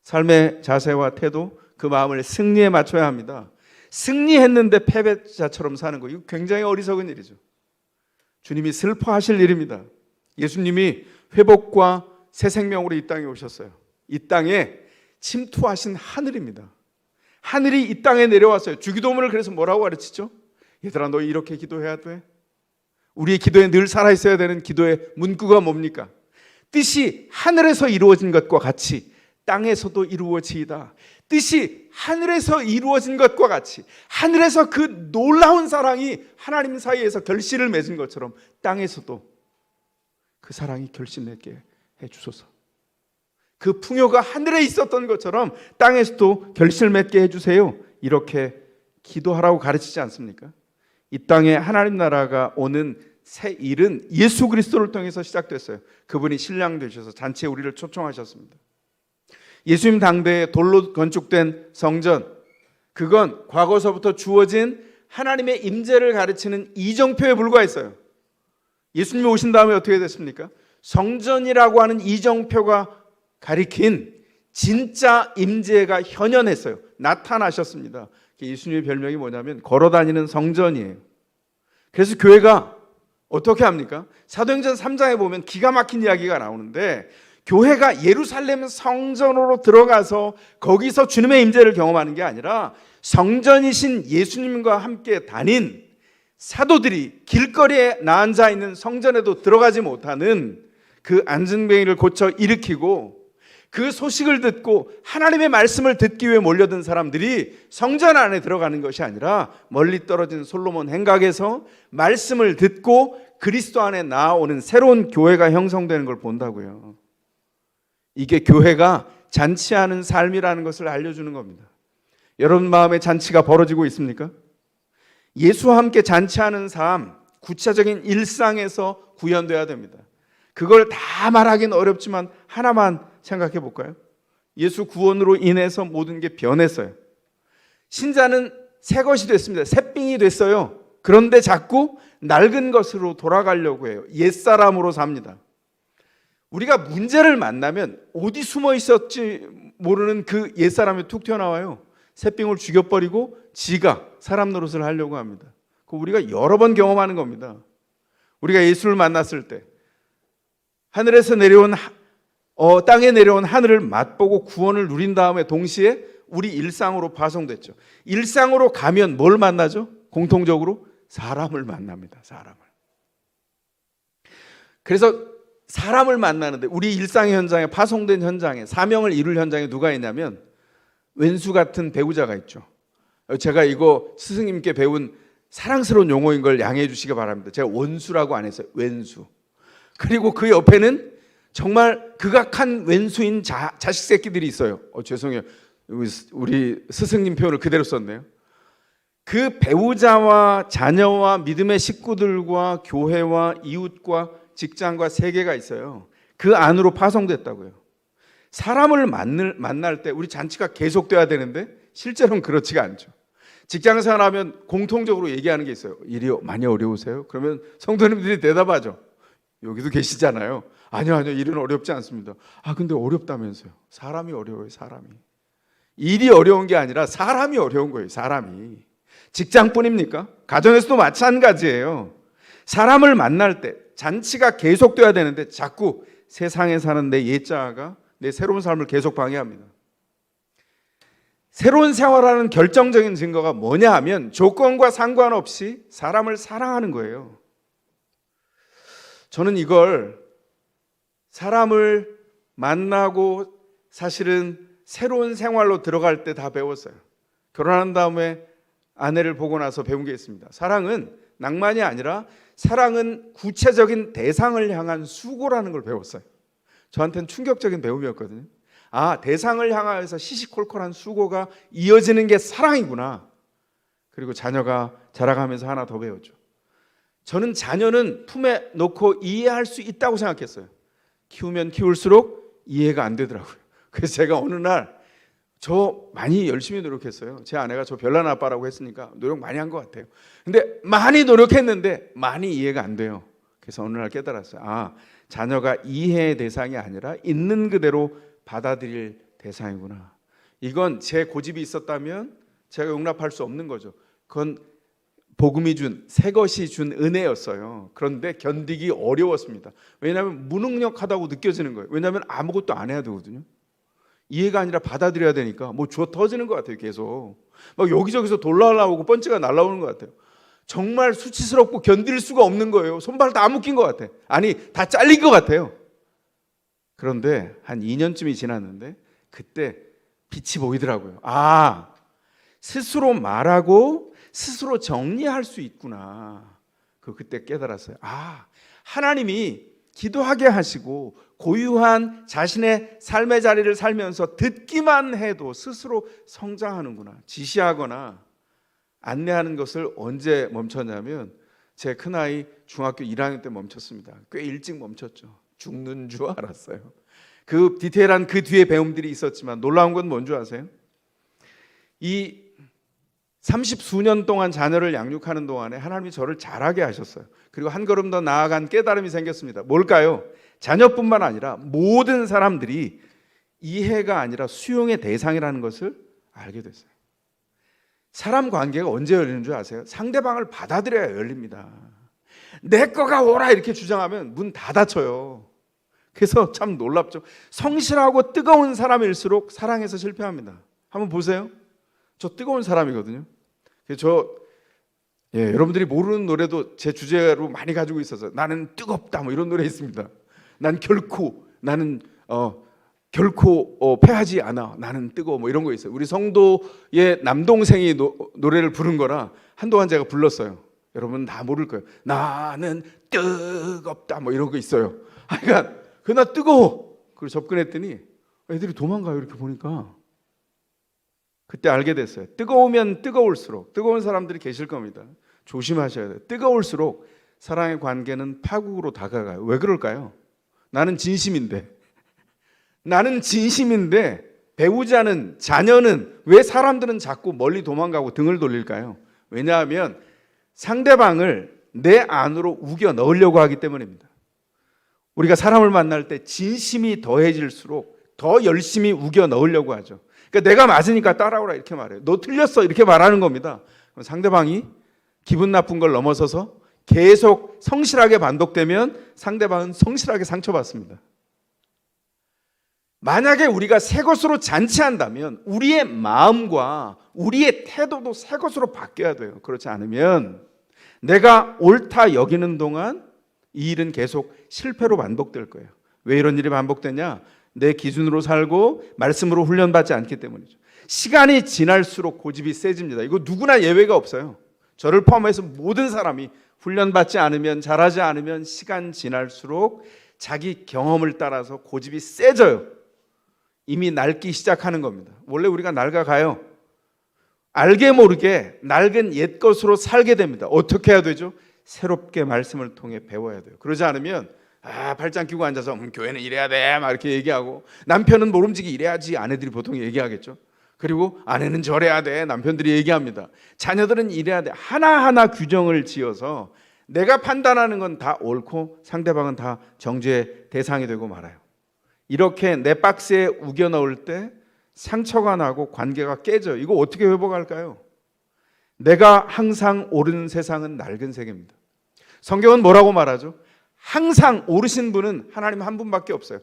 삶의 자세와 태도, 그 마음을 승리에 맞춰야 합니다. 승리했는데 패배자처럼 사는 거, 이거 굉장히 어리석은 일이죠. 주님이 슬퍼하실 일입니다. 예수님이 회복과 새 생명으로 이 땅에 오셨어요. 이 땅에 침투하신 하늘입니다. 하늘이 이 땅에 내려왔어요. 주기도문을 그래서 뭐라고 가르치죠? 얘들아, 너 이렇게 기도해야 돼. 우리의 기도에 늘 살아있어야 되는 기도의 문구가 뭡니까? 뜻이 하늘에서 이루어진 것과 같이 땅에서도 이루어지이다. 뜻이 하늘에서 이루어진 것과 같이 하늘에서 그 놀라운 사랑이 하나님 사이에서 결실을 맺은 것처럼 땅에서도 그 사랑이 결실 맺게 해주소서. 그 풍요가 하늘에 있었던 것처럼 땅에서도 결실 맺게 해주세요. 이렇게 기도하라고 가르치지 않습니까? 이 땅에 하나님 나라가 오는 새 일은 예수 그리스도를 통해서 시작됐어요. 그분이 신랑 되셔서 잔치에 우리를 초청하셨습니다. 예수님 당대에 돌로 건축된 성전, 그건 과거서부터 주어진 하나님의 임재를 가르치는 이정표에 불과했어요. 예수님이 오신 다음에 어떻게 됐습니까? 성전이라고 하는 이정표가 가리킨 진짜 임재가 현현했어요. 나타나셨습니다. 예수님의 별명이 뭐냐면 걸어다니는 성전이에요. 그래서 교회가 어떻게 합니까? 사도행전 3장에 보면 기가 막힌 이야기가 나오는데, 교회가 예루살렘 성전으로 들어가서 거기서 주님의 임재를 경험하는 게 아니라 성전이신 예수님과 함께 다닌 사도들이 길거리에 나앉아 있는 성전에도 들어가지 못하는 그 안진뱅이를 고쳐 일으키고, 그 소식을 듣고 하나님의 말씀을 듣기 위해 몰려든 사람들이 성전 안에 들어가는 것이 아니라 멀리 떨어진 솔로몬 행각에서 말씀을 듣고 그리스도 안에 나아오는 새로운 교회가 형성되는 걸 본다고요. 이게 교회가 잔치하는 삶이라는 것을 알려주는 겁니다. 여러분 마음에 잔치가 벌어지고 있습니까? 예수와 함께 잔치하는 삶, 구체적인 일상에서 구현돼야 됩니다. 그걸 다 말하기는 어렵지만 하나만 생각해 볼까요? 예수 구원으로 인해서 모든 게 변했어요. 신자는 새 것이 됐습니다. 새삥이 됐어요. 그런데 자꾸 낡은 것으로 돌아가려고 해요. 옛사람으로 삽니다. 우리가 문제를 만나면 어디 숨어 있었지 모르는 그 옛사람이 툭 튀어나와요. 새삥을 죽여버리고 지가 사람 노릇을 하려고 합니다. 그거 우리가 여러 번 경험하는 겁니다. 우리가 예수를 만났을 때 하늘에서 내려온 땅에 내려온 하늘을 맛보고 구원을 누린 다음에 동시에 우리 일상으로 파송됐죠. 일상으로 가면 뭘 만나죠? 공통적으로 사람을 만납니다. 사람을. 그래서 사람을 만나는데 우리 일상의 현장에 파송된 현장에 사명을 이룰 현장에 누가 있냐면 왼수 같은 배우자가 있죠. 제가 이거 스승님께 배운 사랑스러운 용어인 걸 양해해 주시기 바랍니다. 제가 원수라고 안 했어요. 왼수. 그리고 그 옆에는 정말 극악한 왼수인 자식 새끼들이 있어요. 죄송해요. 우리 스승님 표현을 그대로 썼네요. 그 배우자와 자녀와 믿음의 식구들과 교회와 이웃과 직장과 세계가 있어요. 그 안으로 파송됐다고요. 사람을 만날 때 우리 잔치가 계속돼야 되는데 실제로는 그렇지가 않죠. 직장 생활하면 공통적으로 얘기하는 게 있어요. 일이 많이 어려우세요? 그러면 성도님들이 대답하죠. 여기도 계시잖아요. 아니요, 일은 어렵지 않습니다. 근데 어렵다면서요. 사람이 어려워요, 사람이. 일이 어려운 게 아니라 사람이 어려운 거예요, 사람이. 직장뿐입니까? 가정에서도 마찬가지예요. 사람을 만날 때 잔치가 계속돼야 되는데 자꾸 세상에 사는 내 옛자아가 내 새로운 삶을 계속 방해합니다. 새로운 생활하는 결정적인 증거가 뭐냐 하면 조건과 상관없이 사람을 사랑하는 거예요. 저는 이걸 사람을 만나고 사실은 새로운 생활로 들어갈 때 다 배웠어요. 결혼한 다음에 아내를 보고 나서 배운 게 있습니다. 사랑은 낭만이 아니라 사랑은 구체적인 대상을 향한 수고라는 걸 배웠어요. 저한테는 충격적인 배움이었거든요. 대상을 향하여서 시시콜콜한 수고가 이어지는 게 사랑이구나. 그리고 자녀가 자라가면서 하나 더 배웠죠. 저는 자녀는 품에 놓고 이해할 수 있다고 생각했어요. 키우면 키울수록 이해가 안 되더라고요. 그래서 제가 어느 날 저 많이 열심히 노력했어요. 제 아내가 저 별난 아빠라고 했으니까 노력 많이 한 것 같아요. 근데 많이 노력했는데 많이 이해가 안 돼요. 그래서 어느 날 깨달았어요. 자녀가 이해의 대상이 아니라 있는 그대로 받아들일 대상이구나. 이건 제 고집이 있었다면 제가 용납할 수 없는 거죠. 그건 복음이 준, 새 것이 준 은혜였어요. 그런데 견디기 어려웠습니다. 왜냐하면 무능력하다고 느껴지는 거예요. 왜냐하면 아무것도 안 해야 되거든요. 이해가 아니라 받아들여야 되니까 뭐 주워 터지는 것 같아요. 계속 막 여기저기서 돌아나오고 번지가 날아오는 것 같아요. 정말 수치스럽고 견딜 수가 없는 거예요. 손발 다 묶인 것 같아. 아니 다 잘린 것 같아요. 그런데 한 2년쯤이 지났는데 그때 빛이 보이더라고요. 아, 스스로 말하고 스스로 정리할 수 있구나. 그때 깨달았어요. 아, 하나님이 기도하게 하시고 고유한 자신의 삶의 자리를 살면서 듣기만 해도 스스로 성장하는구나. 지시하거나 안내하는 것을 언제 멈췄냐면 제 큰아이 중학교 1학년 때 멈췄습니다. 꽤 일찍 멈췄죠. 죽는 줄 알았어요. 그 디테일한 그 뒤에 배움들이 있었지만 놀라운 건 뭔 줄 아세요? 이 30수년 동안 자녀를 양육하는 동안에 하나님이 저를 자라게 하셨어요. 그리고 한 걸음 더 나아간 깨달음이 생겼습니다. 뭘까요? 자녀뿐만 아니라 모든 사람들이 이해가 아니라 수용의 대상이라는 것을 알게 됐어요. 사람 관계가 언제 열리는 줄 아세요? 상대방을 받아들여야 열립니다. 내 거가 오라 이렇게 주장하면 문 다 닫혀요. 그래서 참 놀랍죠. 성실하고 뜨거운 사람일수록 사랑에서 실패합니다. 한번 보세요. 저 뜨거운 사람이거든요. 여러분들이 모르는 노래도 제 주제로 많이 가지고 있어서 나는 뜨겁다 뭐 이런 노래 있습니다. 난 결코 패하지 않아. 나는 뜨거워 뭐 이런 거 있어요. 우리 성도의 남동생이 노래를 부른 거라 한동안 제가 불렀어요. 여러분 다 모를 거예요. 나는 뜨겁다 뭐 이런 거 있어요. 그러니까 나 뜨거워. 그리고 접근했더니 애들이 도망가요. 이렇게 보니까 그때 알게 됐어요. 뜨거우면 뜨거울수록 뜨거운 사람들이 계실 겁니다. 조심하셔야 돼요. 뜨거울수록 사랑의 관계는 파국으로 다가가요. 왜 그럴까요? 나는 진심인데 배우자는 자녀는 왜 사람들은 자꾸 멀리 도망가고 등을 돌릴까요? 왜냐하면 상대방을 내 안으로 우겨 넣으려고 하기 때문입니다. 우리가 사람을 만날 때 진심이 더해질수록 더 열심히 우겨 넣으려고 하죠. 그러니까 내가 맞으니까 따라오라 이렇게 말해요. 너 틀렸어 이렇게 말하는 겁니다. 그럼 상대방이 기분 나쁜 걸 넘어서서 계속 성실하게 반복되면 상대방은 성실하게 상처받습니다. 만약에 우리가 새 것으로 잔치한다면 우리의 마음과 우리의 태도도 새 것으로 바뀌어야 돼요. 그렇지 않으면 내가 옳다 여기는 동안 이 일은 계속 실패로 반복될 거예요. 왜 이런 일이 반복되냐? 내 기준으로 살고 말씀으로 훈련받지 않기 때문이죠. 시간이 지날수록 고집이 세집니다. 이거 누구나 예외가 없어요. 저를 포함해서 모든 사람이 훈련받지 않으면, 잘하지 않으면 시간 지날수록 자기 경험을 따라서 고집이 세져요. 이미 낡기 시작하는 겁니다. 원래 우리가 낡아가요. 알게 모르게 낡은 옛 것으로 살게 됩니다. 어떻게 해야 되죠? 새롭게 말씀을 통해 배워야 돼요. 그러지 않으면 팔짱 끼고 앉아서 교회는 이래야 돼 막 이렇게 얘기하고, 남편은 모름지기 이래야지 아내들이 보통 얘기하겠죠. 그리고 아내는 저래야 돼 남편들이 얘기합니다. 자녀들은 이래야 돼. 하나하나 규정을 지어서 내가 판단하는 건 다 옳고 상대방은 다 정죄의 대상이 되고 말아요. 이렇게 내 박스에 우겨 넣을 때 상처가 나고 관계가 깨져요. 이거 어떻게 회복할까요? 내가 항상 옳은 세상은 낡은 세계입니다. 성경은 뭐라고 말하죠? 항상 옳으신 분은 하나님 한 분밖에 없어요.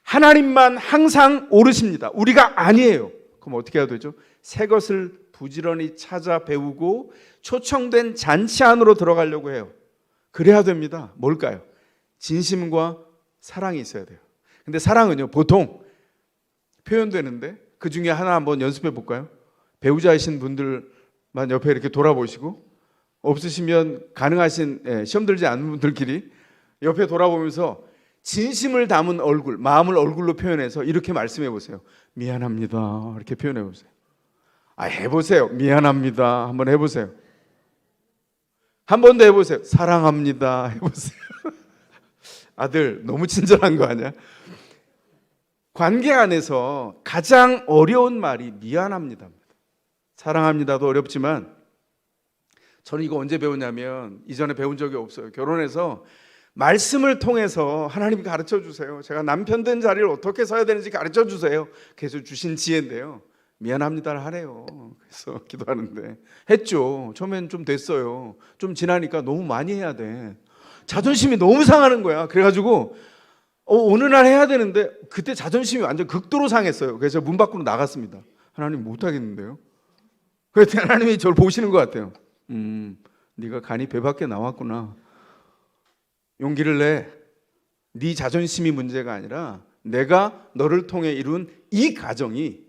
하나님만 항상 옳으십니다. 우리가 아니에요. 그럼 어떻게 해야 되죠? 새 것을 부지런히 찾아 배우고 초청된 잔치 안으로 들어가려고 해요. 그래야 됩니다. 뭘까요? 진심과 사랑이 있어야 돼요. 근데 사랑은요, 보통 표현되는데 그 중에 하나 한번 연습해 볼까요? 배우자이신 분들만 옆에 이렇게 돌아보시고, 없으시면 가능하신 시험 들지 않은 분들끼리 옆에 돌아보면서 진심을 담은 얼굴, 마음을 얼굴로 표현해서 이렇게 말씀해 보세요. 미안합니다. 이렇게 표현해 보세요. 해보세요. 미안합니다. 한번 해보세요. 한 번 더 해보세요. 사랑합니다. 해보세요. 아들 너무 친절한 거 아니야? 관계 안에서 가장 어려운 말이 미안합니다입니다. 사랑합니다도 어렵지만, 저는 이거 언제 배웠냐면 이전에 배운 적이 없어요. 결혼해서 말씀을 통해서 하나님이 가르쳐 주세요. 제가 남편 된 자리를 어떻게 서야 되는지 가르쳐 주세요. 그래서 주신 지혜인데요. 미안합니다를 하래요. 그래서 기도하는데 했죠. 처음엔 좀 됐어요. 좀 지나니까 너무 많이 해야 돼. 자존심이 너무 상하는 거야. 그래가지고 어느 날 해야 되는데 그때 자존심이 완전 극도로 상했어요. 그래서 문 밖으로 나갔습니다. 하나님 못하겠는데요. 그랬더니 하나님이 저를 보시는 것 같아요. 네가 간이 배 밖에 나왔구나. 용기를 내. 네 자존심이 문제가 아니라 내가 너를 통해 이룬 이 가정이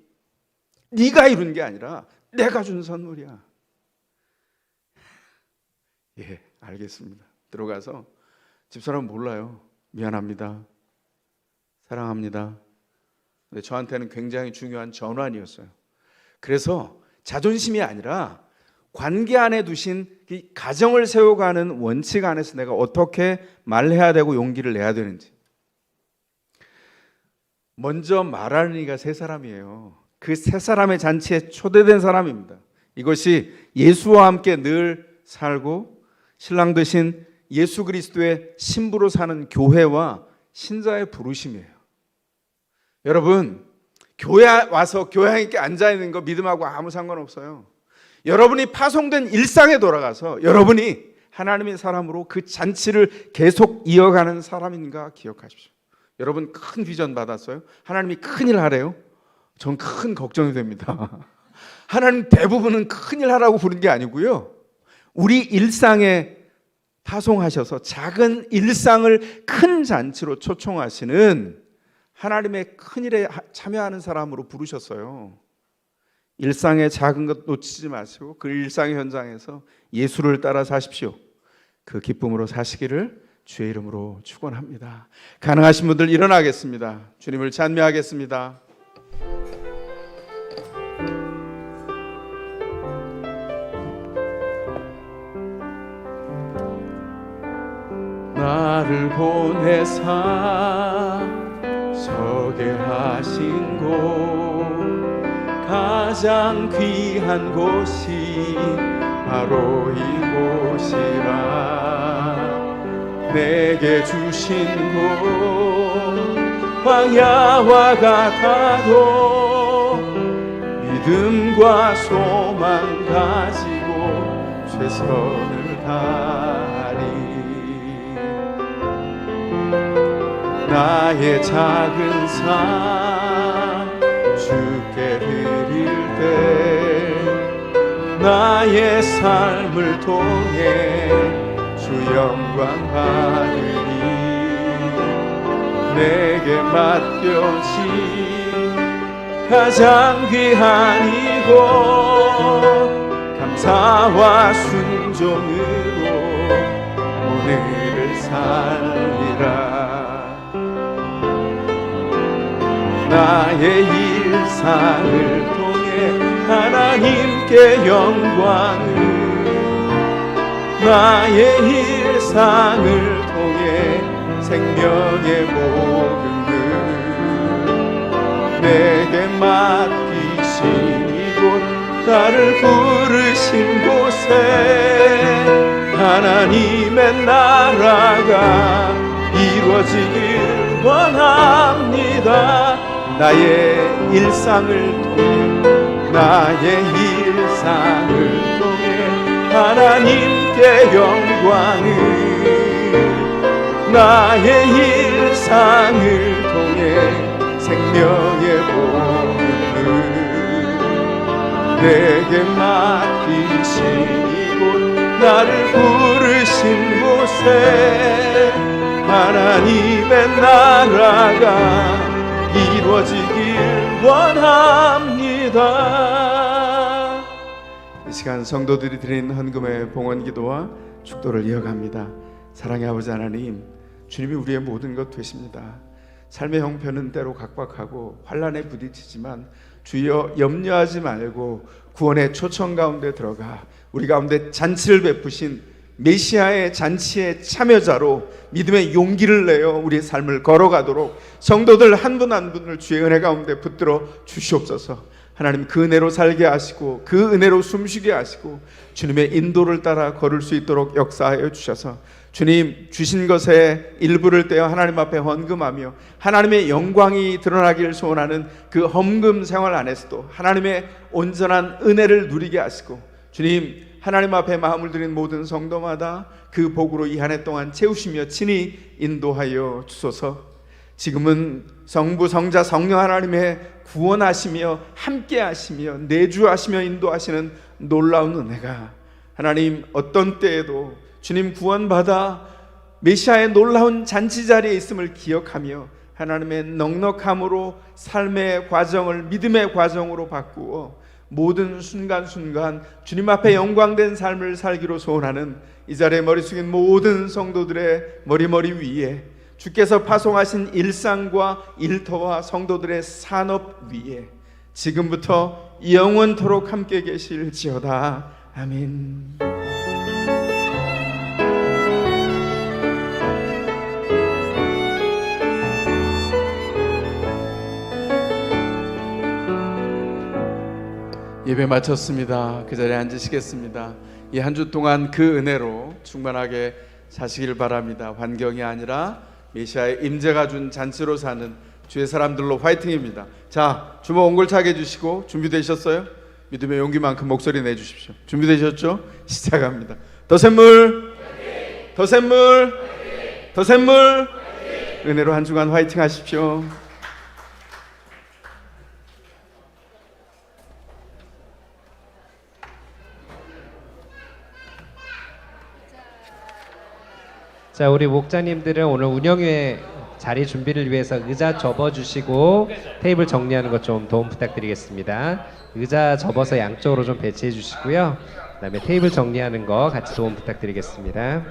네가 이룬 게 아니라 내가 준 선물이야. 예, 알겠습니다. 들어가서 집사람 몰라요. 미안합니다. 사랑합니다. 근데 저한테는 굉장히 중요한 전환이었어요. 그래서 자존심이 아니라 관계 안에 두신 이 가정을 세워가는 원칙 안에서 내가 어떻게 말해야 되고 용기를 내야 되는지. 먼저 말하는 이가 세 사람이에요. 그 세 사람의 잔치에 초대된 사람입니다. 이것이 예수와 함께 늘 살고 신랑 되신 예수 그리스도의 신부로 사는 교회와 신자의 부르심이에요. 여러분, 교회 와서 교회 함께 앉아있는 거 믿음하고 아무 상관없어요. 여러분이 파송된 일상에 돌아가서 여러분이 하나님의 사람으로 그 잔치를 계속 이어가는 사람인가 기억하십시오. 여러분 큰 비전 받았어요? 하나님이 큰일 하래요? 전 큰 걱정이 됩니다. 하나님 대부분은 큰일 하라고 부른 게 아니고요. 우리 일상에 파송하셔서 작은 일상을 큰 잔치로 초청하시는 하나님의 큰일에 참여하는 사람으로 부르셨어요. 일상의 작은 것 놓치지 마시고 그 일상의 현장에서 예수를 따라 사십시오. 그 기쁨으로 사시기를 주의 이름으로 축원합니다. 가능하신 분들 일어나겠습니다. 주님을 찬미하겠습니다. 나를 보내사 서게 하신 곳 가장 귀한 곳이 바로 이곳이라 내게 주신 곳 광야와 같아도 믿음과 소망 가지고 최선을 다하리 나의 작은 삶 주께 드릴 때 나의 삶을 통해 주 영광 받으리 내게 맡겨진 가장 귀한 이곳 감사와 순종으로 오늘을 살리라 나의 일상을 통해 하나님께 영광을 나의 일상을 통해 생명의 복음을 내게 맡기신 이곳 나를 부르신 곳에 하나님의 나라가 이루어지길 원합니다 나의 일상을 통해 나의 일상을 통해 하나님께 영광을 나의 일상을 통해 생명의 복음을 내게 맡기신 이곳 나를 부르신 곳에 하나님의 나라가 이루어지길 원합니다. 이 시간 성도들이 드린 헌금의 봉헌 기도와 축도를 이어갑니다. 사랑의 아버지 하나님, 주님이 우리의 모든 것 되십니다. 삶의 형편은 때로 각박하고 환난에 부딪히지만 주여 염려하지 말고 구원의 초청 가운데 들어가 우리 가운데 잔치를 베푸신 메시아의 잔치의 참여자로 믿음의 용기를 내어 우리의 삶을 걸어가도록 성도들 한 분 한 분을 주의 은혜 가운데 붙들어 주시옵소서. 하나님 그 은혜로 살게 하시고 그 은혜로 숨쉬게 하시고 주님의 인도를 따라 걸을 수 있도록 역사하여 주셔서 주님 주신 것의 일부를 떼어 하나님 앞에 헌금하며 하나님의 영광이 드러나기를 소원하는 그 헌금 생활 안에서도 하나님의 온전한 은혜를 누리게 하시고 주님 하나님 앞에 마음을 드린 모든 성도마다 그 복으로 이 한 해 동안 채우시며 친히 인도하여 주소서. 지금은 성부 성자 성령 하나님의 구원하시며 함께하시며 내주하시며 인도하시는 놀라운 은혜가 하나님 어떤 때에도 주님 구원받아 메시아의 놀라운 잔치 자리에 있음을 기억하며 하나님의 넉넉함으로 삶의 과정을 믿음의 과정으로 바꾸어 모든 순간순간 주님 앞에 영광된 삶을 살기로 소원하는 이 자리에 머리 숙인 모든 성도들의 머리 위에 주께서 파송하신 일상과 일터와 성도들의 산업 위에 지금부터 영원토록 함께 계실지어다. 아멘. 예배 마쳤습니다. 그 자리에 앉으시겠습니다. 이 한 주 동안 그 은혜로 충만하게 사시길 바랍니다. 환경이 아니라 메시아의 임재가 준 잔치로 사는 주의 사람들로 화이팅입니다. 자, 주먹 옹골차게 해주시고 준비되셨어요? 믿음의 용기만큼 목소리 내주십시오. 준비되셨죠? 시작합니다. 더 샘물, 더 샘물, 더 샘물. 은혜로 한 주간 화이팅 하십시오. 자, 우리 목자님들은 오늘 운영회 자리 준비를 위해서 의자 접어주시고 테이블 정리하는 것 좀 도움 부탁드리겠습니다. 의자 접어서 양쪽으로 좀 배치해 주시고요. 그다음에 테이블 정리하는 거 같이 도움 부탁드리겠습니다.